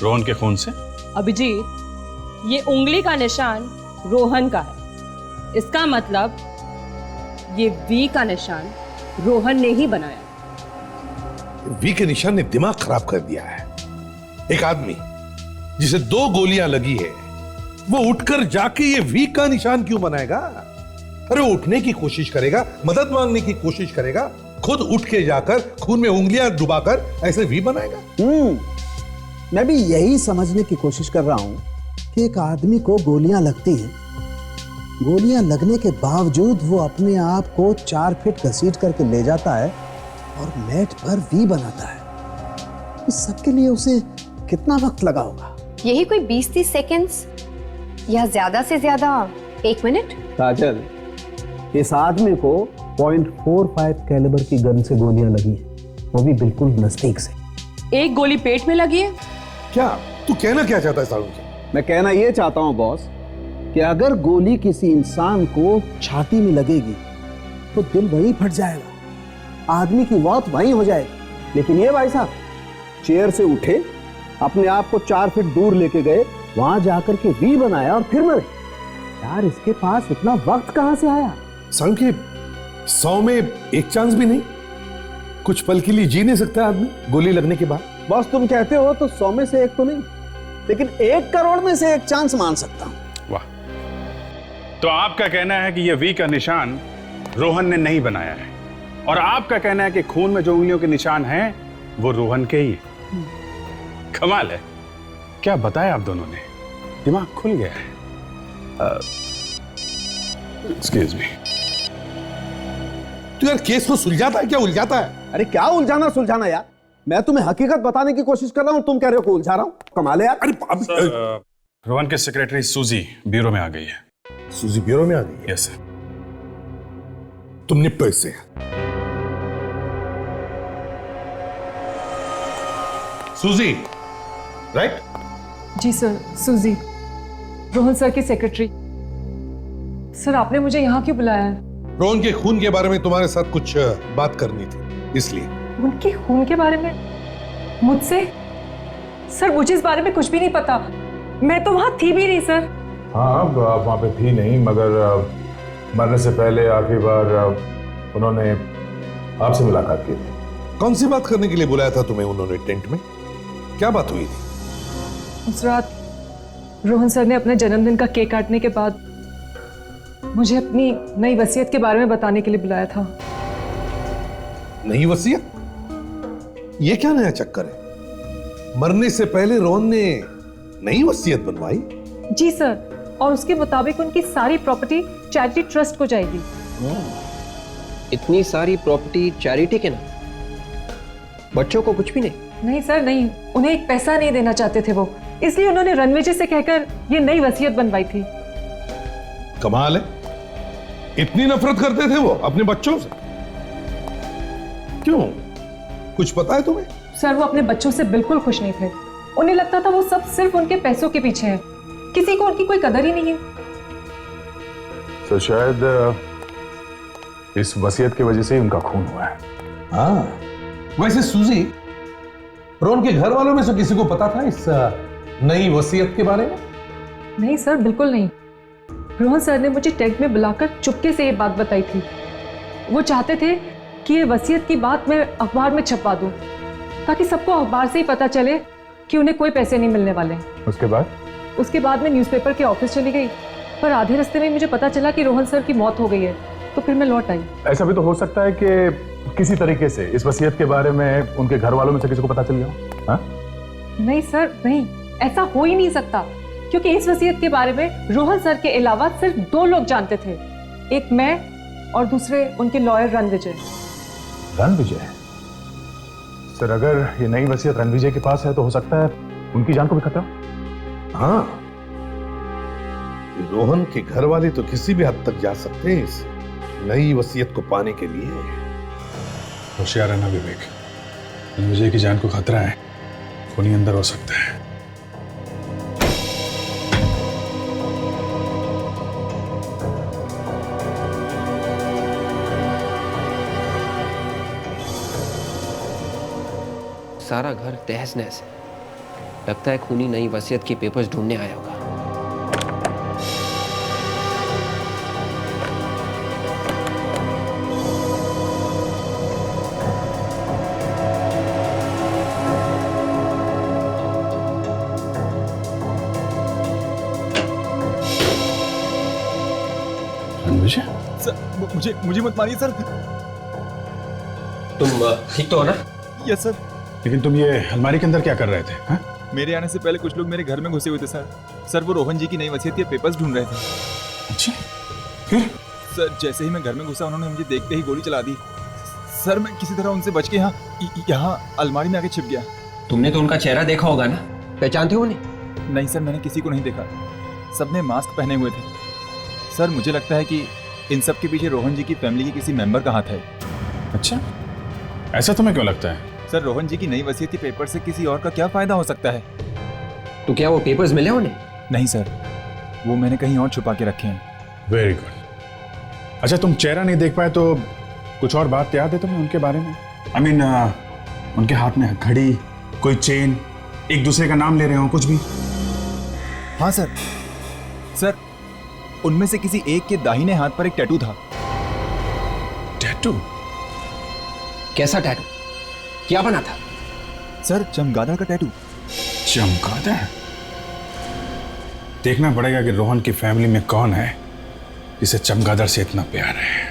S2: रोहन के खून से?
S17: अभिजीत, ये उंगली का निशान रोहन का है, इसका मतलब ये वी का निशान रोहन ने ही बनाया।
S11: वी के निशान ने दिमाग खराब कर दिया है। एक आदमी जिसे 2 गोलियां लगी है, वो उठकर जाके ये वी का निशान क्यों बनाएगा? अरे उठने की कोशिश करेगा, मदद मांगने की कोशिश करेगा, खुद उठ के जाकर खून में उंगलियां डुबाकर ऐसे वी बनाएगा।
S21: मैं भी यही समझने की कोशिश कर रहा हूं कि एक आदमी को गोलियां लगती हैं, गोलियां लगने के बावजूद वो अपने आप को 4 फीट घसीट करके ले जाता है और मैट पर वी बनाता है। इस सब के लिए उसे कितना वक्त लगा होगा?
S5: यही कोई 20-30 सेकेंड्स या ज्यादा से ज्यादा 1 मिनट।
S21: काजल, इस आदमी को .45 कैलिबर की गन से गोलियां लगी है, वो भी बिल्कुल नजदीक से।
S17: एक गोली पेट में लगी है।
S11: क्या तू कहना क्या चाहता है सारुण?
S21: मैं कहना ये चाहता हूं बॉस कि अगर गोली किसी इंसान को छाती में लगेगी तो दिल वहीं फट जाएगा, आदमी की मौत वहीं हो जाएगी। लेकिन ये भाई साहब चेयर से उठे, अपने आप को 4 फीट दूर लेके गए, वहां जाकर के वी बनाया और फिर मरे। यार इसके पास इतना वक्त कहां से आया?
S11: संकेत 100 में 1 चांस भी नहीं? कुछ पल के लिए जी नहीं सकता आदमी गोली लगने के बाद?
S21: बॉस तुम कहते हो तो 100 में से 1 तो नहीं, लेकिन 1 करोड़ में से 1 चांस मान सकता हूं।
S2: वाह, तो आपका कहना है कि यह वी का निशान रोहन ने नहीं बनाया है, और आपका कहना है कि खून में जो उंगलियों के निशान हैं वो रोहन के ही। कमाल है, क्या बताया आप दोनों ने, दिमाग खुल गया है। Excuse me.
S11: तू यार केस को सुलझाता है क्या उलझाता है?
S21: अरे क्या उलझाना सुलझाना यार, मैं तुम्हें हकीकत बताने की कोशिश कर रहा हूं, तुम कह रहे हो कि उलझा रहा हूं। कमाल है यार।
S11: अरे
S2: रोहन की सेक्रेटरी सूजी ब्यूरो में आ गई है।
S11: सूजी ब्यूरो में आ गई?
S2: Yes sir.
S11: तुम निपटो इससे। सूजी, राइट?
S17: जी सर, सूजी, रोहन सर की सेक्रेटरी। सर आपने मुझे यहाँ क्यों बुलाया है?
S11: रोहन के खून के बारे में तुम्हारे साथ कुछ बात करनी थी, इसलिए।
S17: उनके खून के बारे में मुझसे? सर मुझे इस बारे में कुछ भी नहीं पता, मैं तो वहां थी भी नहीं सर।
S2: हाँ, आप वहां पे थी नहीं, मगर मरने से पहले आखिरी बार उन्होंने आपसे मुलाकात की थी।
S11: कौन सी बात करने के लिए बुलाया था तुम्हें उन्होंने टेंट में? क्या बात हुई थी?
S17: उस रात रोहन सर ने अपने जन्मदिन का केक काटने के बाद मुझे अपनी नई वसीयत के बारे में बताने के लिए बुलाया था।
S11: नई वसीयत? ये क्या नया चक्कर है? मरने से पहले रोहन ने नई वसीयत बनवाई?
S17: जी सर, और उसके मुताबिक उनकी सारी प्रॉपर्टी चैरिटी ट्रस्ट को जाएगी।
S4: इतनी सारी प्रॉपर्टी चैरिटी के ना? बच्चों को कुछ भी नहीं?
S17: नहीं सर नहीं, उन्हें एक पैसा नहीं देना चाहते थे वो, इसलिए उन्होंने रणवीर जी से कहकर ये नई वसीयत बनवाई थी।
S11: कमाल है, इतनी नफरत करते थे वो अपने बच्चों से? क्यों, कुछ पता है तुम्हें?
S17: सर वो अपने बच्चों से बिल्कुल खुश नहीं थे, उन्हें लगता था वो सब सिर्फ उनके पैसों के पीछे हैं, किसी को उनकी कोई कदर ही नहीं है।
S2: तो शायद इस वसीयत की वजह से ही उनका खून हुआ है।
S11: हाँ, वैसे सूजी, रोहन के घर वालों में से किसी को पता था इस नई वसीयत के बारे में?
S17: नहीं सर, बिल्कुल नहीं। रोहन सर ने मुझे टेंट में बुलाकर चुपके से ये बात बताई थी। वो चाहते थे कि ये वसीयत की बात मैं अखबार में छपवा दूं, ताकि सबको अखबार से ही पता चले कि उन्हें कोई पैसे नहीं मिलने वाले। उसके बाद मैं न्यूज़पेपर के ऑफिस चली गई, पर आधे रास्ते में मुझे पता चला कि रोहन सर की मौत हो गई है, तो फिर मैं लौट आई।
S2: ऐसा भी तो हो सकता है कि किसी तरीके से इस वसीयत के बारे में उनके घर वालों में से किसी को पता चल गया हो। हाँ?
S17: नहीं सर नहीं, ऐसा हो ही नहीं सकता, क्योंकि इस वसीयत के बारे में रोहन सर के अलावा सिर्फ 2 लोग जानते थे, एक मैं और दूसरे उनके लॉयर रणविजय।
S2: रणविजय? सर अगर ये नई वसीयत रणविजय के पास है तो हो सकता है उनकी जान को भी खतरा।
S11: हाँ, रोहन के घर वाले तो किसी भी हद तक जा सकते हैं इस नई वसीयत को पाने के लिए।
S2: होशियार रहना विवेक, रणविजय की जान को खतरा है, खूनी अंदर हो सकता है।
S4: सारा घर तहस नहस है, लगता है खूनी नई वसीयत के पेपर्स ढूंढने आया होगा।
S6: सर मुझे मत मारिए सर।
S4: तुम ठीक तो हो ना?
S6: Yes sir.
S2: लेकिन तुम ये अलमारी के अंदर क्या कर रहे थे? हा?
S6: मेरे आने से पहले कुछ लोग मेरे घर में घुसे हुए थे सर। सर वो रोहन जी की नई वसीयत के पेपर्स ढूंढ रहे थे।
S2: अच्छा, फिर?
S6: सर जैसे ही मैं घर में घुसा उन्होंने मुझे देखते ही गोली चला दी। सर मैं किसी तरह उनसे बच के यहाँ अलमारी में आके छिप गया।
S4: तुमने तो उनका चेहरा देखा होगा ना, पहचानते हो उन्हें?
S6: नहीं सर, मैंने किसी को नहीं देखा, सबने मास्क पहने हुए थे। सर मुझे लगता है कि इन सब के पीछे रोहन जी की फैमिली के किसी मेंबर का हाथ है।
S2: अच्छा, ऐसा तुम्हें क्यों लगता है?
S6: सर रोहन जी की नई वसीयत के पेपर से किसी और का क्या फायदा हो सकता है?
S4: तो क्या वो पेपर्स मिले उन्हें?
S6: नहीं सर, वो मैंने कहीं और छुपा के रखे हैं।
S2: Very good. अच्छा, तुम चेहरा नहीं देख पाए तो कुछ और बात याद है तुम्हें उनके बारे में? आई मीन उनके हाथ में घड़ी, कोई चेन, एक दूसरे का नाम ले रहे हो, कुछ भी?
S6: हाँ सर, उनमें से किसी एक के दाहिने हाथ पर एक टैटू था।
S2: टैटू?
S4: कैसा टैटू? क्या बना था?
S6: सर, चमगादड़ का टैटू।
S2: चमगादड़? देखना पड़ेगा कि रोहन की फैमिली में कौन है जिसे चमगादड़ से इतना प्यार है।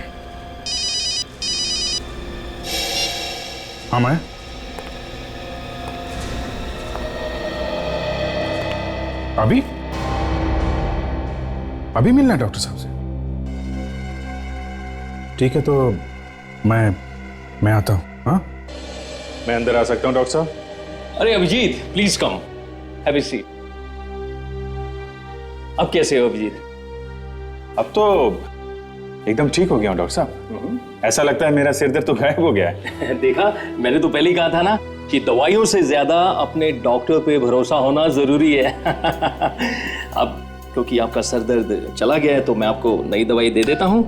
S2: हाँ, मैं अभी मिलना है डॉक्टर साहब से? ठीक है, तो मैं आता हूं। हाँ, मैं अंदर आ सकता हूं डॉक्टर साहब?
S13: अरे Abhijeet, please come, have a seat. अब कैसे हो अभिजीत?
S2: अब तो एकदम ठीक हो गया हूं डॉक्टर साहब। ऐसा लगता है मेरा सिर दर्द तो गायब हो गया है।
S13: देखा, मैंने तो पहले ही कहा था ना कि दवाइयों से ज्यादा अपने डॉक्टर पे भरोसा होना जरूरी है। अब क्योंकि आपका सर दर्द चला गया है तो मैं आपको नई दवाई दे देता हूं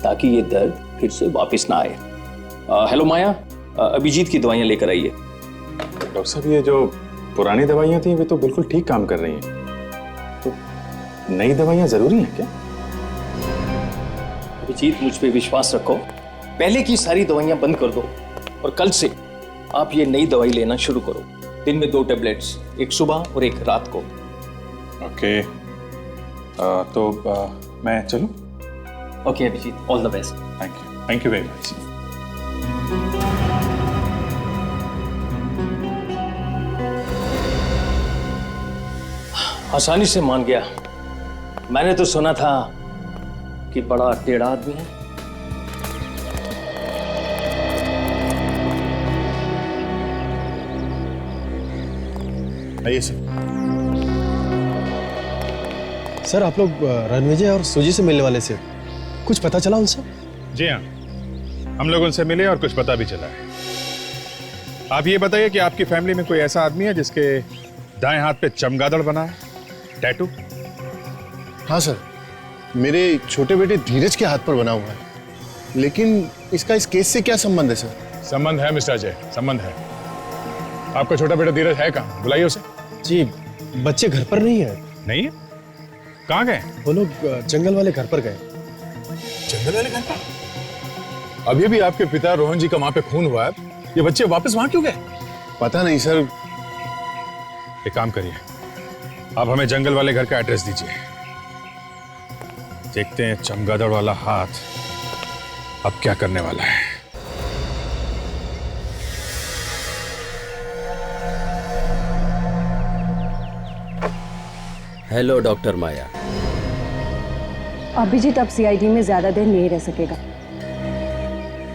S13: ताकि ये दर्द फिर से वापस ना आए। हेलो माया, अभिजीत की दवाइयां लेकर आइए।
S2: डॉक्टर साहब, ये जो पुरानी दवाइयां थी वे तो बिल्कुल ठीक काम कर रही हैं, तो नई दवाइयां जरूरी हैं क्या?
S13: अभिजीत, मुझ पे विश्वास रखो, पहले की सारी दवाइयां बंद कर दो और कल से आप ये नई दवाई लेना शुरू करो। दिन में 2 टैबलेट्स, एक सुबह और एक रात को।
S2: ओके, तो मैं चलूं?
S13: Okay Abhijeet, all the best.
S2: Thank you very much.
S13: आसानी से मान गया। मैंने तो सुना था कि बड़ा टेढ़ा आदमी है।
S2: आइए सर।
S22: सर, आप लोग रणविजय और सुजी से मिलने वाले थे, कुछ पता चला उनसे?
S2: जी हाँ, हम लोग उनसे मिले और कुछ पता भी चला है। आप ये बताइए कि आपकी फैमिली में कोई ऐसा आदमी है जिसके दाएं हाथ पे चमगादड़ बना है, टैटू?
S22: हाँ सर, मेरे छोटे बेटे धीरज के हाथ पर बना हुआ है, लेकिन इसका इस केस से क्या संबंध है सर?
S2: संबंध है मिस्टर अजय, संबंध है। आपका छोटा बेटा धीरज है कहाँ? बुलाइए उसे।
S22: जी, बच्चे घर पर नहीं है।
S2: नहीं है? कहाँ गए?
S22: वो लोग जंगल वाले घर पर गए।
S2: जंगल वाले घर पर? अभी भी आपके पिता रोहन जी का वहां पे खून हुआ है, ये बच्चे वापस वहां क्यों गए?
S22: पता नहीं सर।
S2: एक काम करिए, आप हमें जंगल वाले घर का एड्रेस दीजिए, देखते हैं चमगादड़ वाला हाथ अब क्या करने वाला है।
S23: हेलो डॉक्टर माया।
S24: अभिजीत अब सीआईडी में ज्यादा देर नहीं रह सकेगा।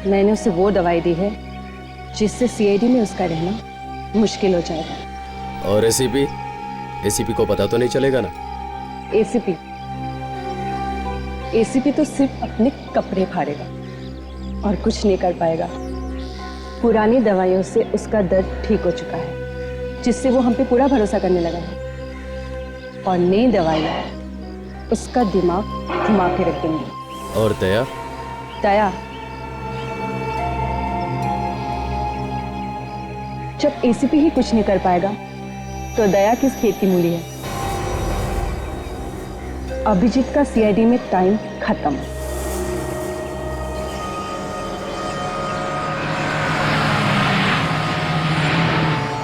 S24: मैंने उसे वो दवाई दी है जिससे सीआईडी में उसका रहना मुश्किल हो जाएगा।
S23: और एसीपी? एसीपी को पता तो नहीं चलेगा ना?
S24: एसीपी तो सिर्फ अपने कपड़े फाड़ेगा और कुछ नहीं कर पाएगा। पुरानी दवाइयों से उसका दर्द ठीक हो चुका है, जिससे वो हम पे पूरा भरोसा करने लगा है, और नई दवाइयाँ उसका दिमाग घुमा के रख देंगी।
S23: और दया?
S24: दया, जब एसीपी ही कुछ नहीं कर पाएगा तो दया किस खेत की मूली है? अभिजीत का सीआईडी में टाइम खत्म।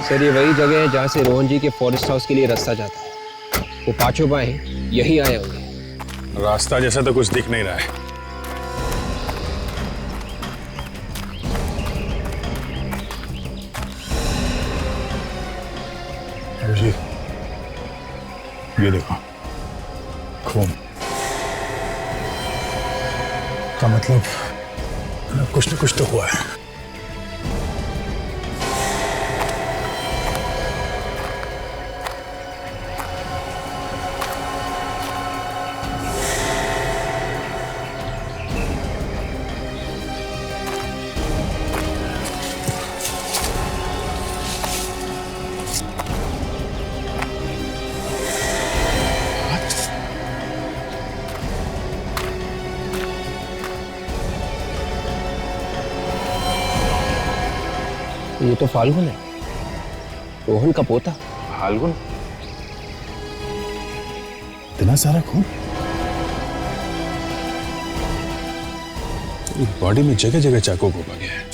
S4: सर, ये वही जगह है जहाँ से रोहन जी के फॉरेस्ट हाउस के लिए रास्ता जाता है। वो पांचों बाएं यही आए होंगे।
S2: रास्ता जैसा तो कुछ दिख नहीं रहा है। जी, ये देखो खून का मतलब कुछ न कुछ तो हुआ है।
S4: ये तो फाल्गुन है, रोहन का पोता।
S7: फाल्गुन?
S2: इतना सारा खून बॉडी में जगह जगह चाकू घुमा गया है।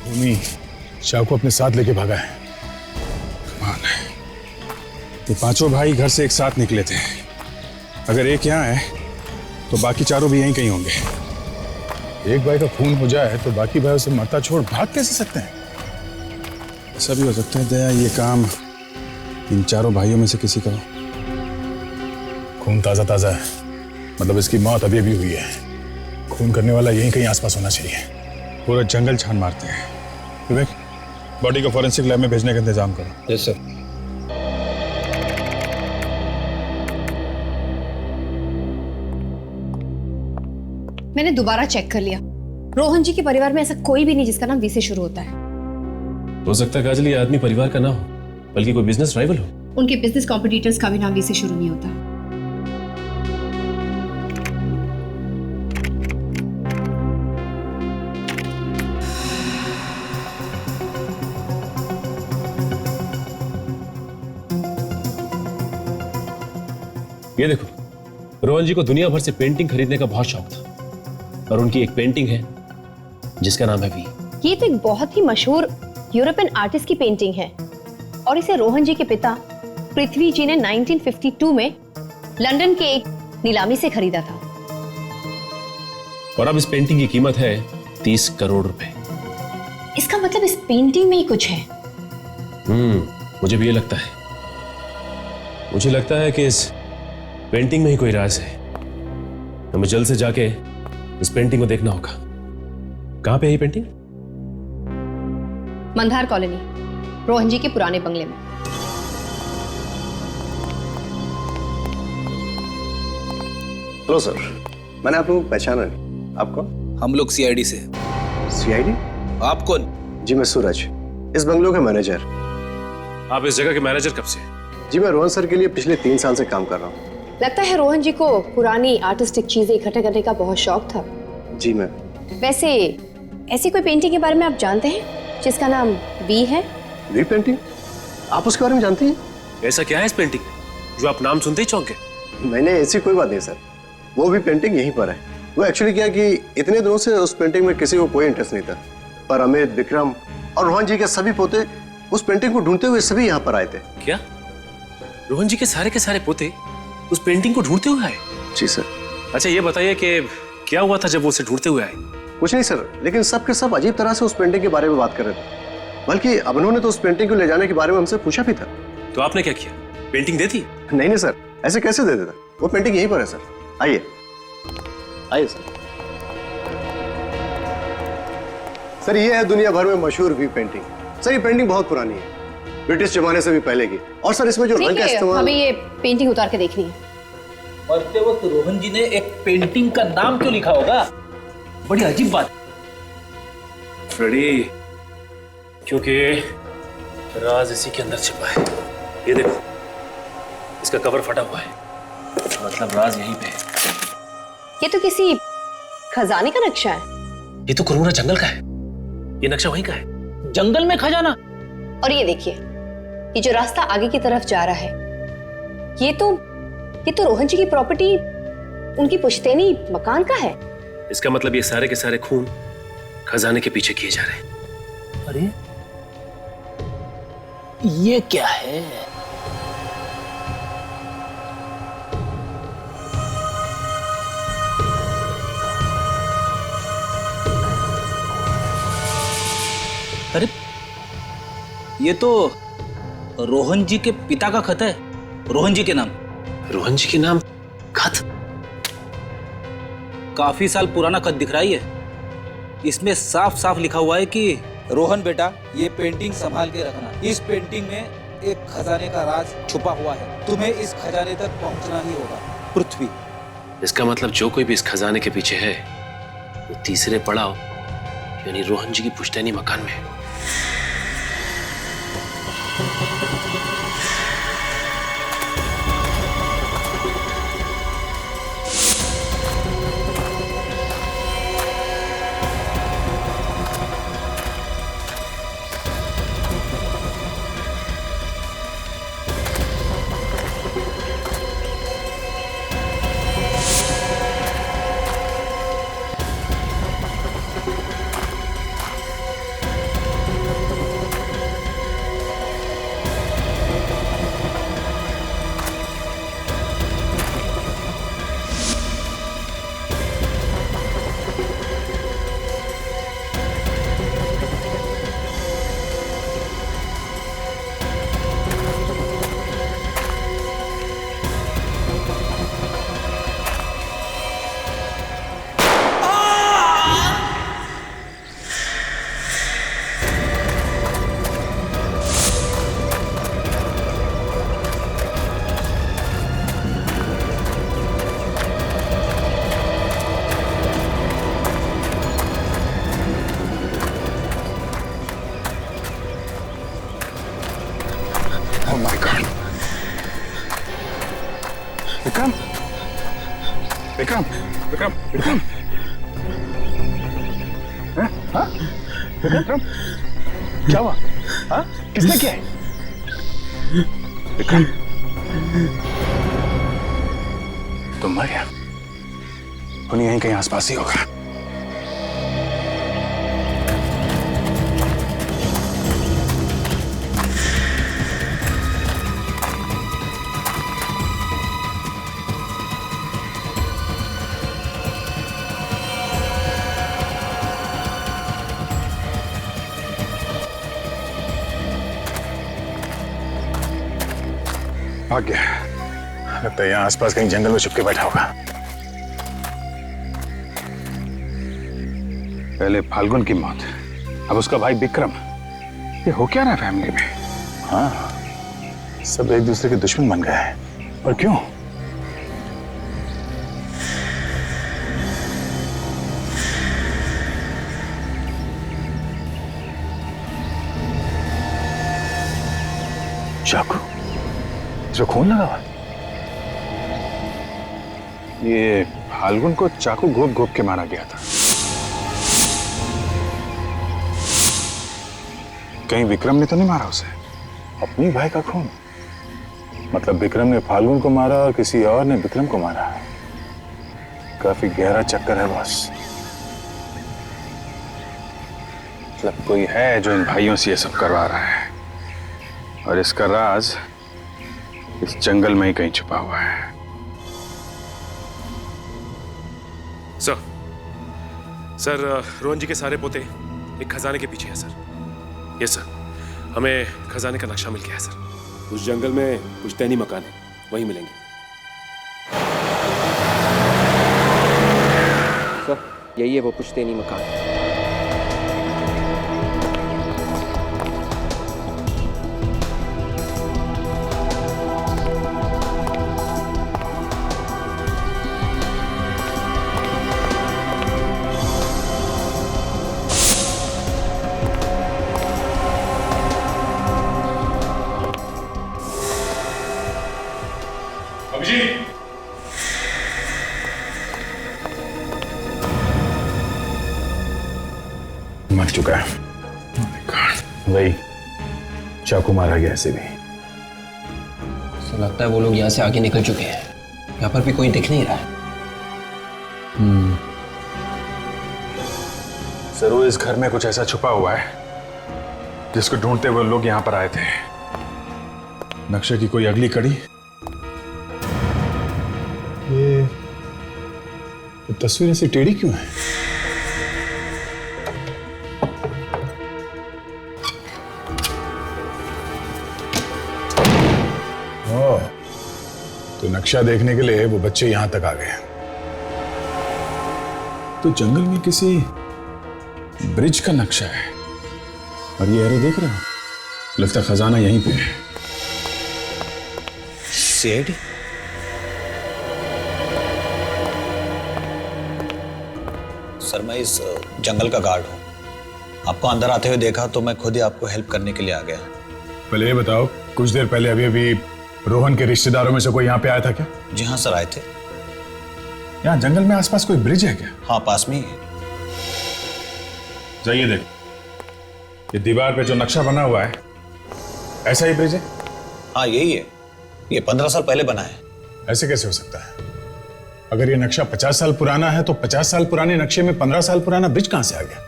S2: भूमि शाह को अपने साथ लेके भागा है। कमाल है। ये पांचों भाई घर से एक साथ निकले थे। अगर एक यहाँ है तो बाकी चारों भी यहीं कहीं होंगे। एक भाई का खून हो जाए तो बाकी भाई उसे मरता छोड़ भाग कैसे सकते हैं? ऐसा भी हो सकता है दया ये काम इन चारों भाइयों में से किसी का हो। खून ताजा ताजा है, मतलब इसकी मौत अभी अभी हुई है। खून करने वाला यहीं कहीं आसपास होना चाहिए। पूरा जंगल छान मारते हैं। विवेक, बॉडी को फॉरेंसिक लैब में भेजने का इंतजाम करो।
S8: Yes sir.
S5: मैंने दोबारा चेक कर लिया, रोहन जी के परिवार में ऐसा कोई भी नहीं जिसका नाम वी से शुरू होता है।
S18: हो सकता है काजल ये आदमी परिवार का ना हो, बल्कि कोई बिजनेस राइवल हो।
S5: उनके बिजनेस कॉम्पिटिटर्स का भी नाम वी से शुरू नहीं होता।
S18: ये देखो, रोहन जी को दुनिया भर से पेंटिंग खरीदने का बहुत शौक था और उनकी एक पेंटिंग है जिसका नाम है वी।
S5: ये तो एक बहुत ही मशहूर यूरोपियन आर्टिस्ट की पेंटिंग है और इसे रोहन जी के पिता पृथ्वी जी ने 1952 में लंदन के एक नीलामी से खरीदा था।
S18: और अब इस पेंटिंग की कीमत है 30 करोड़ रुपए।
S5: इसका मतलब इस पेंटिंग में ही कुछ है।
S18: मुझे भी ये लगता है। मुझे लगता है कि इस पेंटिंग में ही कोई राज है। हमें जल्द से जाके इस पेंटिंग को देखना होगा। कहां पे है ये पेंटिंग?
S5: मंदार कॉलोनी, रोहन जी के पुराने बंगले में।
S12: हेलो सर, मैंने आप लोगों को पहचाना नहीं। आप कौन?
S8: हम लोग सीआईडी से।
S12: सीआईडी?
S8: आप कौन?
S12: जी मैं सूरज, इस बंगलों का मैनेजर।
S18: आप इस जगह के मैनेजर कब से?
S12: जी मैं रोहन सर के लिए पिछले 3 साल से काम कर रहा हूँ।
S5: लगता है रोहन जी को पुरानी आर्टिस्टिक चीजें इकट्ठा करने का बहुत शौक था।
S12: जी मैं।
S5: वैसे ऐसी कोई पेंटिंग के बारे में आप जानते हैं जिसका नाम वी है?
S12: V painting? आप उसके बारे में जानते हैं?
S18: ऐसा क्या है इस पेंटिंग जो आप नाम सुनते ही चौंके?
S12: नहीं नहीं, ऐसी कोई बात नहीं सर। वो भी पेंटिंग यहीं पर है। वो एक्चुअली क्या कि इतने दिनों से उस पेंटिंग में किसी को कोई इंटरेस्ट नहीं था, पर अमित, विक्रम और रोहन जी के सभी पोते उस पेंटिंग को ढूंढते हुए सभी यहाँ पर आए थे।
S18: क्या रोहन जी के सारे पोते उस पेंटिंग को ढूंढते हुए आए?
S12: जी सर।
S18: अच्छा ये बताइए कि क्या हुआ था जब वो उसे ढूंढते हुए आए?
S12: कुछ नहीं सर, लेकिन सब के सब अजीब तरह से उस पेंटिंग के बारे में बात कर रहे थे। बल्कि अब उन्होंने तो उस पेंटिंग को ले जाने के बारे में हमसे पूछा भी था।
S18: तो आपने क्या किया? पेंटिंग दे दी?
S12: नहीं नहीं सर, ऐसे कैसे दे देता? वो पेंटिंग यहीं पर है सर। आइए आइए सर। सर ये है दुनिया भर में मशहूर वी पेंटिंग। सर ये पेंटिंग बहुत पुरानी है, ब्रिटिश जमाने से भी पहले की। और सर इसमें जो रंग का इस्तेमाल,
S5: हमें ये पेंटिंग उतार के देखनी है।
S8: मरते वक्त रोहन जी ने एक पेंटिंग का नाम क्यों लिखा होगा? बड़ी अजीब बात।
S18: फ्रेडी, क्योंकि राज इसी के अंदर छिपा है। ये देखो, इसका कवर फटा हुआ है, मतलब राज यहीं पे है।
S5: ये तो किसी खजाने का नक्शा है।
S18: ये तो कोरोना जंगल का है। ये नक्शा वहीं का है।
S8: जंगल में खजाना?
S5: और ये देखिए, ये जो रास्ता आगे की तरफ जा रहा है, ये तो रोहन जी की प्रॉपर्टी, उनकी पुश्तैनी मकान का है।
S18: इसका मतलब ये सारे के सारे खून खजाने के पीछे किए जा रहे हैं।
S8: अरे ये क्या है? अरे ये तो रोहन जी के पिता का खत है, रोहन जी के नाम।
S18: रोहन जी के नाम खत?
S8: काफी साल पुराना खत दिख रहा है। इसमें साफ साफ लिखा हुआ है कि रोहन बेटा, ये पेंटिंग संभाल के रखना। इस पेंटिंग में एक खजाने का राज छुपा हुआ है, तुम्हें इस खजाने तक पहुंचना ही होगा। पृथ्वी।
S18: इसका मतलब जो कोई भी इस खजाने के पीछे है वो तीसरे पड़ाव यानी रोहन जी की पुश्तैनी मकान में है।
S22: विक्रम, विक्रम, विक्रम, विक्रम, हाँ? विक्रम, क्या हुआ? हाँ? किसने किया है? विक्रम, तुम मर गया। उन्हीं यहीं कहीं आसपास ही होगा। भाग गया। लगता है यहाँ आसपास कहीं जंगल में छुप के बैठा होगा। पहले फाल्गुन की मौत, अब उसका भाई विक्रम। ये हो क्या रहा है फैमिली में? हाँ, सब एक दूसरे के दुश्मन बन गए हैं। और क्यों? चाकू, जो खून लगा हुआ, ये फाल्गुन को चाकू घोप घोप के मारा गया था। कहीं विक्रम ने तो नहीं मारा उसे? अपनी भाई का खून, मतलब विक्रम ने फाल्गुन को मारा और किसी और ने विक्रम को मारा। काफी गहरा चक्कर है बॉस। मतलब कोई है जो इन भाइयों से ये सब करवा रहा है, और इसका राज इस जंगल में ही कहीं छुपा हुआ है।
S18: सर, रोहन जी के सारे पोते एक खजाने के पीछे है सर। यस सर, हमें खजाने का नक्शा मिल गया है सर। उस जंगल में पुश्तैनी मकान है, वहीं मिलेंगे।
S4: सर, यही है वो पुश्तैनी मकान।
S22: मर चुका है। वही चाकू मारा गया ऐसे भी।
S1: तो लगता है वो लोग यहाँ से आगे निकल चुके हैं। यहाँ पर भी कोई दिख नहीं रहा है।
S22: जरूर इस घर में कुछ ऐसा छुपा हुआ है जिसको ढूंढते हुए लोग यहाँ पर आए थे। नक्शे की कोई अगली कड़ी। ये तस्वीर ऐसी टेढ़ी क्यों है? तो नक्शा देखने के लिए वो बच्चे यहां तक आ गए। तो जंगल में किसी
S2: ब्रिज का नक्शा है और ये एरो देख रहे हो, लगता है खजाना यहीं पे है।
S8: सीआईडी? सर मैं इस जंगल का गार्ड हूँ। आपको अंदर आते हुए देखा तो मैं खुद ही आपको हेल्प करने के लिए आ गया।
S2: पहले ये बताओ, कुछ देर पहले अभी रोहन के रिश्तेदारों में से कोई यहाँ पे आया था क्या?
S8: जी हाँ सर, आए थे।
S2: यहाँ जंगल में आसपास कोई ब्रिज है क्या?
S8: हाँ पास में ही है।
S2: जाइए देखो, ये दीवार पे जो नक्शा बना हुआ है ऐसा ही ब्रिज है?
S8: हाँ यही है, ये 15 साल पहले बना है।
S2: ऐसे कैसे हो सकता है? अगर ये नक्शा 50 साल पुराना है तो 50 साल पुराने नक्शे में 15 साल पुराना ब्रिज कहां से आ गया?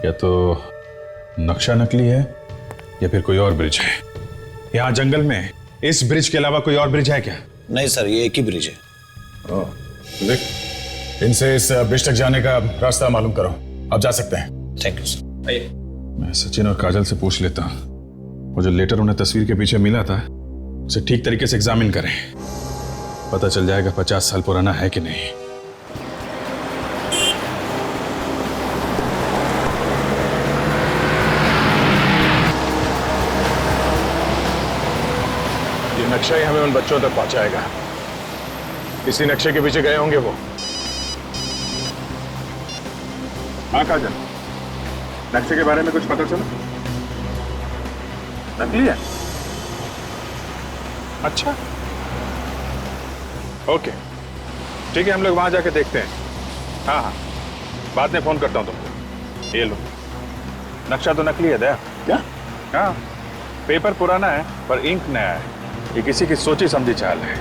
S2: या तो नक्शा नकली है या फिर कोई और ब्रिज है। यहाँ जंगल में इस ब्रिज के अलावा कोई और ब्रिज है क्या?
S8: नहीं सर, ये एक ही ब्रिज है।
S2: देख, इनसे इस ब्रिज तक जाने का रास्ता मालूम करो, आप जा सकते हैं।
S8: Thank you sir.
S2: मैं सचिन और काजल से पूछ लेता हूँ, वो जो लेटर उन्हें तस्वीर के पीछे मिला था उसे ठीक तरीके से एग्जामिन करें, पता चल जाएगा 50 साल पुराना है कि नहीं। ये नक्शा ही हमें उन बच्चों तक पहुंचाएगा। इसी नक्शे के पीछे गए होंगे वो। हाँ काजल, नक्शे के बारे में कुछ पता चला? नकली है? अच्छा, ओके ठीक है, हम लोग वहां जाके देखते हैं। हाँ हाँ, बाद में फोन करता हूं तुमको। ये लो, नक्शा तो नकली है दया। क्या? हाँ, पेपर पुराना है पर इंक नया है। ये किसी की सोची समझी चाल है।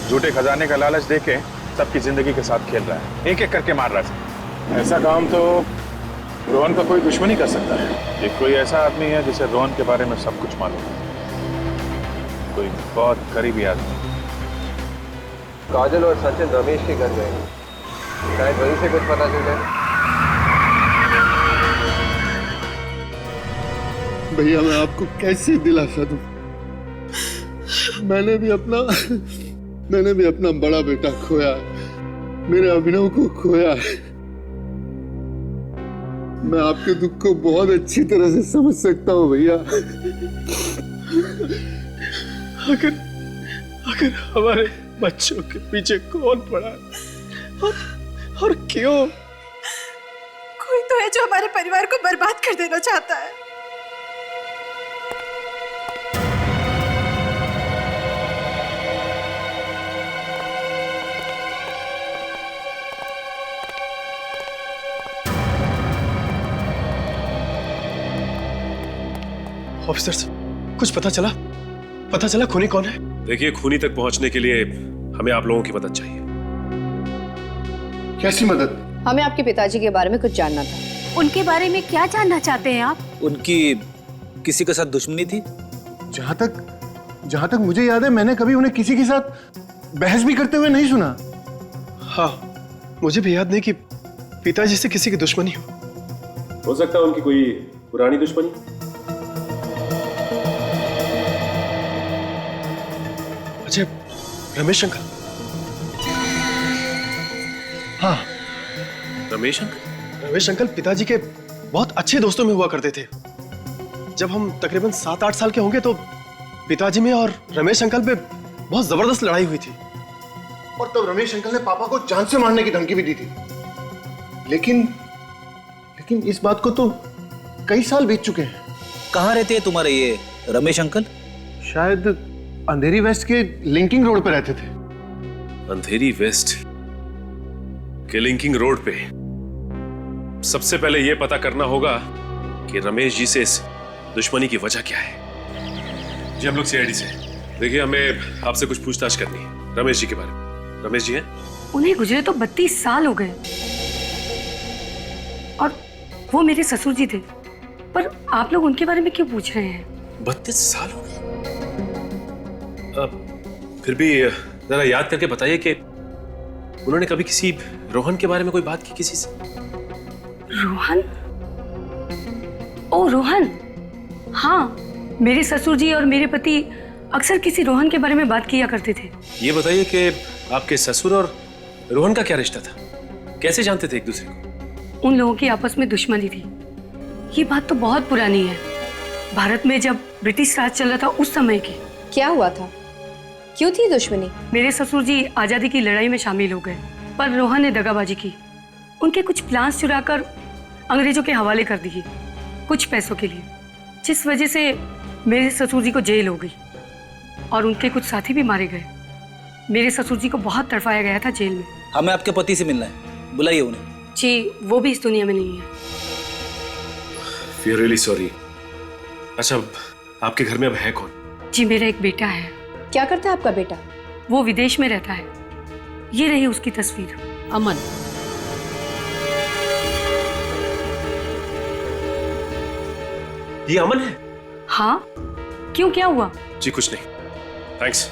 S2: झूठे खजाने का लालच देके सबकी जिंदगी के साथ खेल रहा है, एक एक करके मार रहा है। ऐसा काम तो रोहन का कोई दुश्मन ही कर सकता है। ये कोई ऐसा आदमी है जिसे रोहन के बारे में सब कुछ मालूम है, कोई बहुत करीबी आदमी।
S4: काजल और सचिन रमेश के घर गए, शायद वहीं से कुछ पता चल जाए।
S3: भैया मैं आपको कैसे दिलासा दूं? मैंने भी अपना बड़ा बेटा खोया है, मेरे अभिनव को खोया है। मैं आपके दुख को बहुत अच्छी तरह से समझ सकता हूँ भैया। अगर हमारे बच्चों के पीछे कौन पड़ा और क्यों?
S10: कोई तो है जो हमारे परिवार को बर्बाद कर देना चाहता है।
S3: ऑफिसर्स, कुछ पता चला खूनी कौन है?
S18: देखिए, खूनी तक पहुंचने के लिए हमें आप लोगों की मदद चाहिए।
S3: कैसी मदद?
S5: हमें आपके पिताजी के बारे में कुछ जानना था।
S20: उनके बारे में क्या जानना चाहते हैं आप?
S8: उनकी किसी के साथ दुश्मनी थी?
S3: जहां तक मुझे याद है मैंने कभी उन्हें किसी के साथ बहस भी करते हुए नहीं सुना। हाँ, मुझे भी याद नहीं कि पिताजी से किसी की दुश्मनी
S18: हो सकता है उनकी कोई पुरानी दुश्मनी।
S3: अच्छा, रमेश अंकल। हाँ,
S18: रमेश
S3: अंकल पिताजी के बहुत अच्छे दोस्तों में हुआ करते थे। जब हम तकरीबन 7-8 साल के होंगे तो पिताजी में और रमेश अंकल पे बहुत जबरदस्त लड़ाई हुई थी, और तब रमेश अंकल ने पापा को जान से मारने की धमकी भी दी थी। लेकिन इस बात को तो कई साल बीत चुके हैं।
S8: कहाँ रहते हैं तुम्हारे ये रमेश अंकल?
S3: शायद अंधेरी वेस्ट के लिंकिंग रोड पे रहते थे।
S18: अंधेरी वेस्ट के लिंकिंग रोड पे? सबसे पहले यह पता करना होगा कि रमेश जी से इस दुश्मनी की वजह क्या है। जी हम लोग सीआईडी से। देखिए, हमें आपसे कुछ पूछताछ करनी है रमेश जी के बारे में। रमेश जी हैं?
S10: उन्हें गुजरे तो 32 साल हो गए और वो मेरे ससुर जी थे, पर आप लोग उनके बारे में क्यों पूछ रहे हैं?
S18: 32 साल हो गए? फिर भी जरा याद करके बताइए कि उन्होंने कभी किसी रोहन के बारे में कोई बात की किसी से?
S10: रोहन? ओ रोहन, हाँ, मेरे ससुर जी और मेरे पति अक्सर किसी रोहन के बारे में बात किया करते थे।
S18: ये बताइए कि आपके ससुर और रोहन का क्या रिश्ता था? कैसे जानते थे एक दूसरे को?
S10: उन लोगों की आपस में दुश्मनी थी। ये बात तो बहुत पुरानी है, भारत में जब ब्रिटिश राज चल रहा था उस समय की।
S5: क्या हुआ था? क्यों थी दुश्मनी?
S10: मेरे ससुर जी आजादी की लड़ाई में शामिल हो गए, पर रोहन ने दगाबाजी की। उनके कुछ प्लान्स चुराकर अंग्रेजों के हवाले कर दिए कुछ पैसों के लिए, जिस वजह से मेरे ससुर जी को जेल हो गई और उनके कुछ साथी भी मारे गए। मेरे ससुर जी को बहुत तड़पाया गया था जेल में।
S8: हमें आपके पति से मिलना है, बुलाइए उन्हें।
S10: जी, वो भी इस दुनिया में नहीं है।
S18: We are really sorry. अच्छा, आपके घर में अब है कौन?
S10: जी, मेरा एक बेटा है।
S5: क्या करता है आपका बेटा?
S10: वो विदेश में रहता है। ये रही उसकी तस्वीर।
S20: अमन,
S18: ये अमन है?
S10: हाँ, क्यों, क्या हुआ?
S18: जी कुछ नहीं, थैंक्स।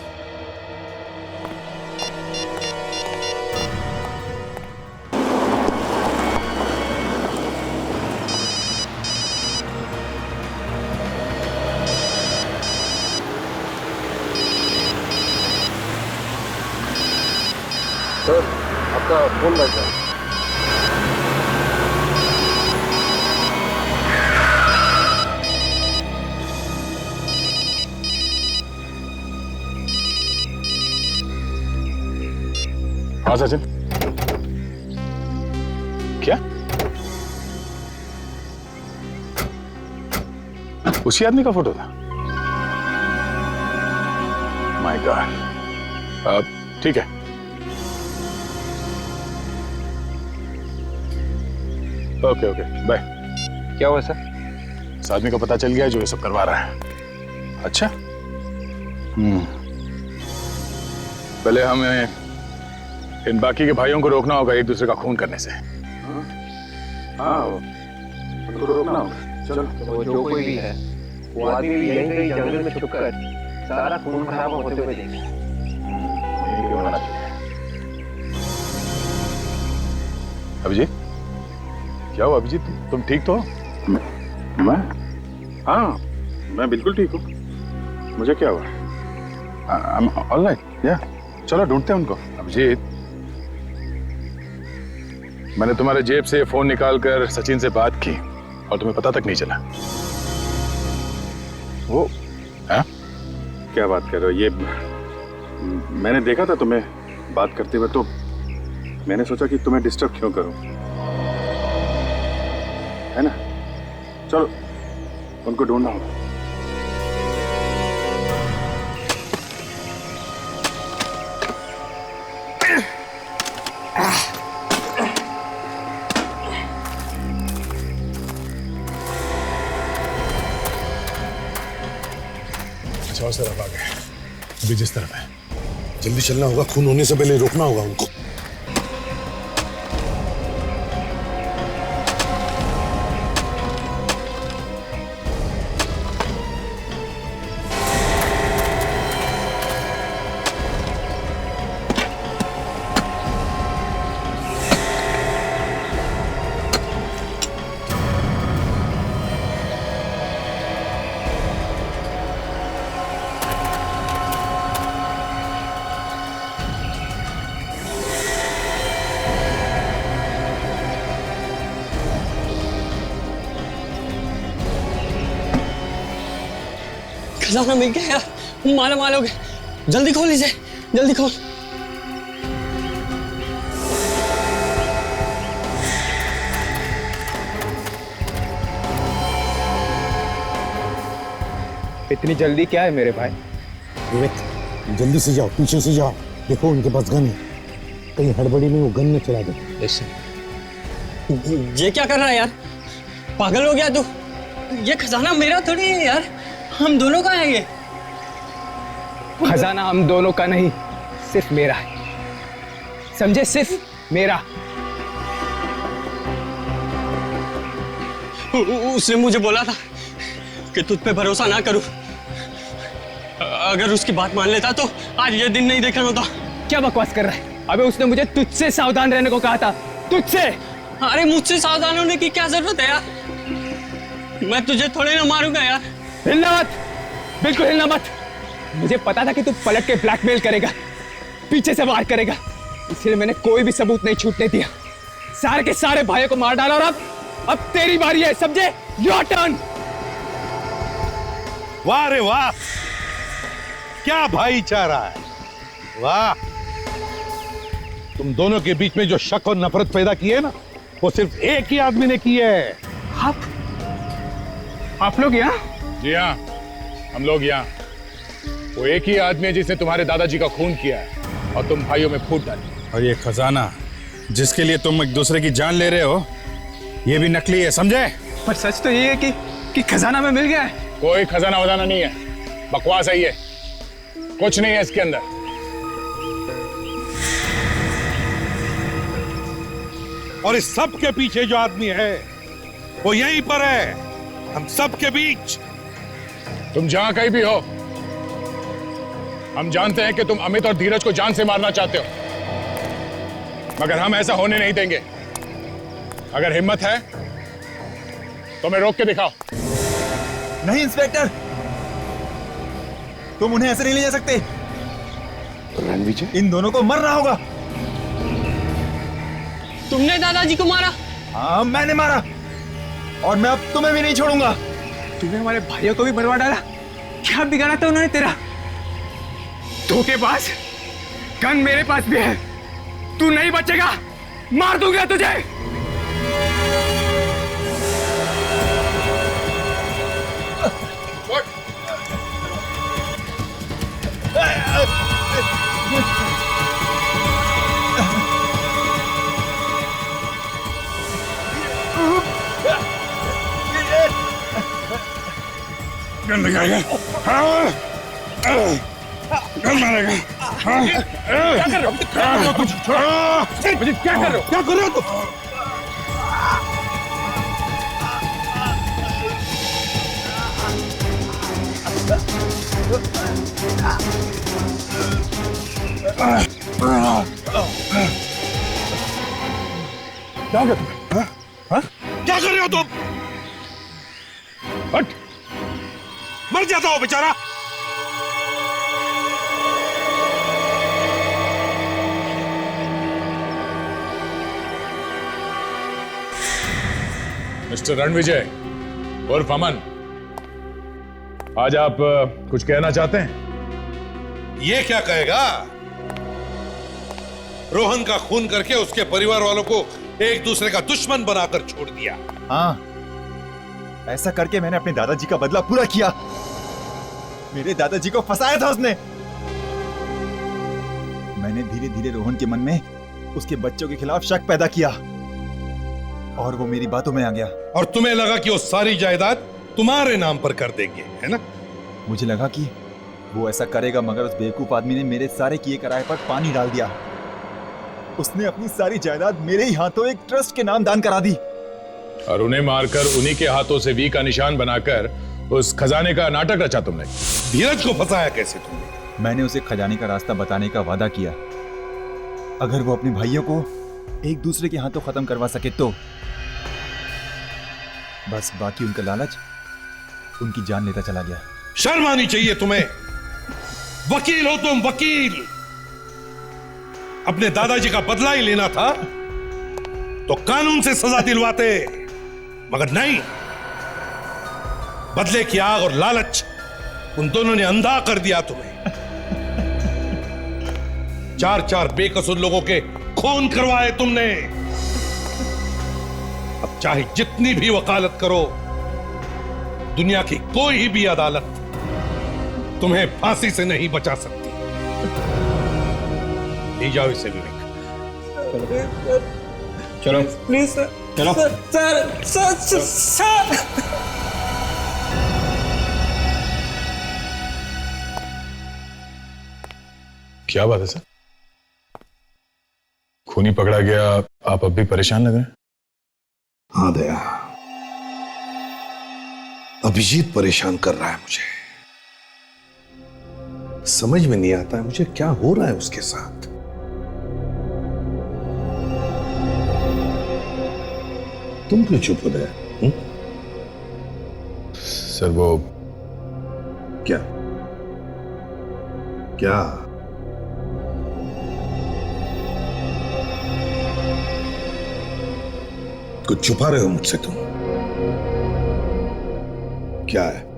S4: सर, आपका फोन बज रहा है।
S2: हाँ सचिन, क्या उसी आदमी का फोटो था? My God. ठीक है, ओके ओके, बाय।
S4: क्या हुआ सर?
S2: इस आदमी का पता चल गया जो ये सब करवा रहा है। अच्छा, पहले हमें इन बाकी के भाइयों को रोकना होगा एक दूसरे का खून करने से।
S4: हाँ, उनको रोकना होगा। चलो, वो जो कोई भी है, वो आदमी भी यहीं कहीं जंगल में छुपकर सारा खून खराब होते हुए देखे।
S2: यही क्यों होना चाहिए? अभिजीत, क्या हुआ अभिजीत? तुम ठीक तो हो?
S22: मैं? हाँ, मैं बिल्कुल ठीक हूँ। मुझे क्या हुआ? I'm all right, yeah. चलो ढूंढते हैं उनको।
S2: अभिजीत, मैंने तुम्हारे जेब से फोन निकालकर सचिन से बात की और तुम्हें पता तक नहीं चला।
S22: वो
S2: हाँ?
S22: क्या बात कर रहे हो? ये मैंने देखा था तुम्हें बात करते हुए, तो मैंने सोचा कि तुम्हें डिस्टर्ब क्यों करूं, है ना? चलो, उनको ढूंढना होगा।
S2: अच्छा, और तरफ आ गए। अभी जिस तरफ है,
S11: जल्दी चलना होगा, खून होने से पहले रोकना होगा उनको।
S1: खजाना मिल गया यार, माला माल हो गए। जल्दी खोल इसे, जल्दी खोल।
S4: इतनी जल्दी क्या है मेरे भाई?
S11: विवेक, जल्दी से जाओ, पीछे से जाओ। देखो उनके पास गन है, कहीं हड़बड़ी में वो गन न चला दे।
S1: ये क्या कर रहा है यार? पागल हो गया तू? ये खजाना मेरा थोड़ी है यार, हम दोनों का है ये।
S4: खजाना हम दोनों का नहीं, सिर्फ मेरा है, समझे? सिर्फ मेरा।
S1: उसने मुझे बोला था कि तुझ पे भरोसा ना करूं। अगर उसकी बात मान लेता तो आज ये दिन नहीं देखना होता।
S4: क्या बकवास कर रहा है? अबे उसने मुझे तुझसे सावधान रहने को कहा था, तुझसे।
S1: अरे मुझसे सावधान होने की क्या जरूरत है यार? मैं तुझे थोड़े ना मारूंगा यार।
S4: हिलना मत, बिल्कुल हिलना मत। मुझे पता था कि तू पलट के ब्लैकमेल करेगा, पीछे से वार करेगा, इसलिए मैंने कोई भी सबूत नहीं छूटने दिया।
S1: सारे के सारे भाइयों को मार डाला और अब तेरी बारी है, समझे? Your turn.
S11: वाह रे वाह, क्या भाईचारा है, वाह। तुम दोनों के बीच में जो शक और नफरत पैदा की है ना, वो सिर्फ एक ही आदमी ने की है।
S1: आप लोग यहाँ?
S2: जी हाँ, हम लोग यहाँ। वो एक ही आदमी है जिसने तुम्हारे दादाजी का खून किया है और तुम भाइयों में फूट डाली।
S22: और ये खजाना जिसके लिए तुम एक दूसरे की जान ले रहे हो, ये भी नकली है, समझे?
S1: पर सच तो ये है कि खजाना में मिल गया है।
S2: कोई खजाना वजाना नहीं है, बकवास है ये, कुछ नहीं है इसके अंदर।
S11: और इस सब के पीछे जो आदमी है वो यहीं पर है, हम सब के बीच।
S2: तुम जहां कहीं भी हो, हम जानते हैं कि तुम अमित और धीरज को जान से मारना चाहते हो, मगर हम ऐसा होने नहीं देंगे। अगर हिम्मत है तो मैं रोक के दिखाओ।
S6: नहीं इंस्पेक्टर, तुम उन्हें ऐसे नहीं ले जा सकते।
S7: रणविजय,
S6: इन दोनों को मरना होगा।
S1: तुमने दादाजी को मारा?
S6: हाँ, मैंने मारा, और मैं अब तुम्हें भी नहीं छोड़ूंगा।
S1: तूने हमारे भाइयों को भी बर्बाद डाला। क्या बिगाड़ा था उन्होंने तेरा? धोखेबाज, गन मेरे पास भी है, तू नहीं बचेगा, मार दूंगा तुझे।
S2: गन लगाएगा? हाँ, गन मारेगा? हाँ, क्या कर रहे हो? क्या कर रहे हो? क्या कर रहे हो तुम?
S11: क्या कर रहे हो? क्या कर रहे हो तुम? हट, मर जाता हो बेचारा।
S2: मिस्टर रणविजय उर्फ अमन, आज आप कुछ कहना चाहते हैं?
S11: ये क्या कहेगा? रोहन का खून करके उसके परिवार वालों को एक दूसरे का दुश्मन बनाकर छोड़ दिया।
S6: हाँ, ऐसा करके मैंने अपने दादाजी का बदला पूरा किया। मेरे दादाजी को फंसाया था उसने। मैंने धीरे धीरे रोहन के मन में उसके बच्चों के खिलाफ शक पैदा किया और वो मेरी बातों में आ गया।
S11: और तुम्हें लगा कि वो सारी जायदाद तुम्हारे नाम पर कर देंगे, है ना?
S6: मुझे लगा कि वो ऐसा करेगा, मगर उस बेवकूफ आदमी ने मेरे सारे किए कराए पर पानी डाल दिया। उसने अपनी सारी जायदाद मेरे ही हाथों एक ट्रस्ट के नाम दान करा दी
S2: और उन्हें मारकर उन्हीं के हाथों से वी का निशान बनाकर उस खजाने का नाटक रचा तुमने।
S11: धीरज को फंसाया कैसे तुमने?
S6: मैंने उसे खजाने का रास्ता बताने का वादा किया। अगर वो अपने भाइयों को एक दूसरे के हाथों खत्म करवा सके तो। बस बाकी उनका लालच उनकी जान लेता चला गया।
S11: शर्म आनी चाहिए तुम्हें। वकील हो तुम, वकील। अपने दादाजी का बदला ही लेना था तो कानून से सजा दिलवाते, मगर नहीं। बदले की आग और लालच उन दोनों ने अंधा कर दिया तुम्हें। चार चार बेकसूर लोगों के खून करवाए तुमने। अब चाहे जितनी भी वकालत करो, दुनिया की कोई भी अदालत तुम्हें फांसी से नहीं बचा सकती। ले जाओ इसे विवेक।
S1: चलो प्लीज सर। चलो सर सर सर, सर।
S2: क्या बात है सर? खूनी पकड़ा गया, आप अब भी परेशान लग रहे हैं?
S11: हाँ दया, अभिजीत परेशान कर रहा है मुझे। समझ में नहीं आता है मुझे क्या हो रहा है उसके साथ। तुम क्यों चुप हो गए?
S2: सर वो
S11: क्या क्या? कुछ छुपा रहे हो मुझसे तुम? क्या है?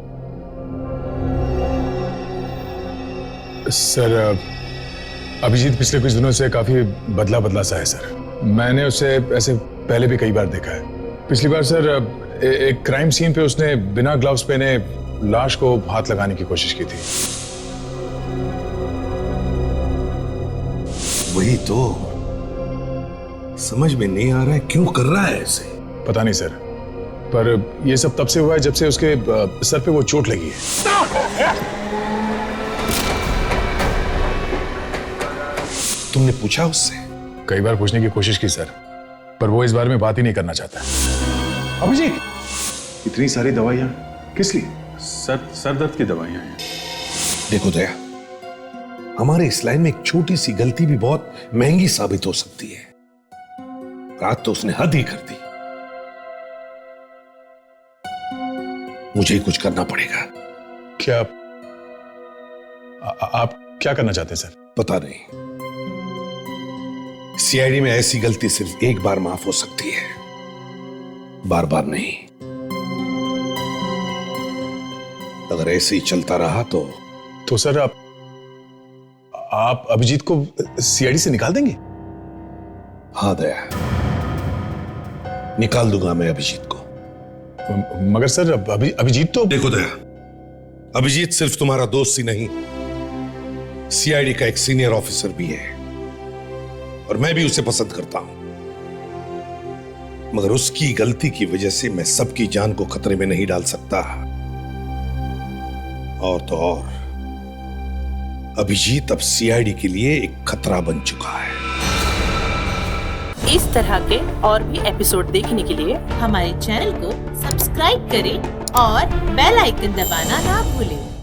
S2: सर, अभिजीत पिछले कुछ दिनों से काफी बदला बदला सा है सर। मैंने उसे ऐसे पहले भी कई बार देखा है। पिछली बार सर एक क्राइम सीन पे उसने बिना ग्लव्स पहने लाश को हाथ लगाने की कोशिश की थी।
S11: वही तो समझ में नहीं आ रहा है क्यों कर रहा है ऐसे।
S2: पता नहीं सर, पर यह सब तब से हुआ है जब से उसके सर पे वो चोट लगी है।
S11: तुमने पूछा उससे?
S2: कई बार पूछने की कोशिश की सर, पर वो इस बारे में बात ही नहीं करना चाहता।
S22: अभिजीत, इतनी सारी दवाइयां किस लिए? सर दर्द की दवाइयां हैं।
S11: देखो दया, हमारे इस लाइन में एक छोटी सी गलती भी बहुत महंगी साबित हो सकती है। आज तो उसने हद ही कर दी। मुझे ही कुछ करना पड़ेगा।
S2: क्या आप क्या करना चाहते हैं सर?
S11: पता नहीं। सीआईडी में ऐसी गलती सिर्फ एक बार माफ हो सकती है, बार बार नहीं। अगर ऐसे ही चलता रहा तो
S2: सर आप अभिजीत को सीआईडी से निकाल देंगे?
S11: हाँ दया, निकाल दूंगा मैं अभिजीत को।
S2: मगर सर अभिजीत तो...
S11: देखो दया, अभिजीत सिर्फ तुम्हारा दोस्त ही नहीं, सीआईडी का एक सीनियर ऑफिसर भी है और मैं भी उसे पसंद करता हूं। मगर उसकी गलती की वजह से मैं सबकी जान को खतरे में नहीं डाल सकता। और तो और अभिजीत अब सीआईडी के लिए एक खतरा बन चुका है।
S14: इस तरह के और भी एपिसोड देखने के लिए हमारे चैनल को सब्सक्राइब करें और बेल आइकन दबाना ना भूलें।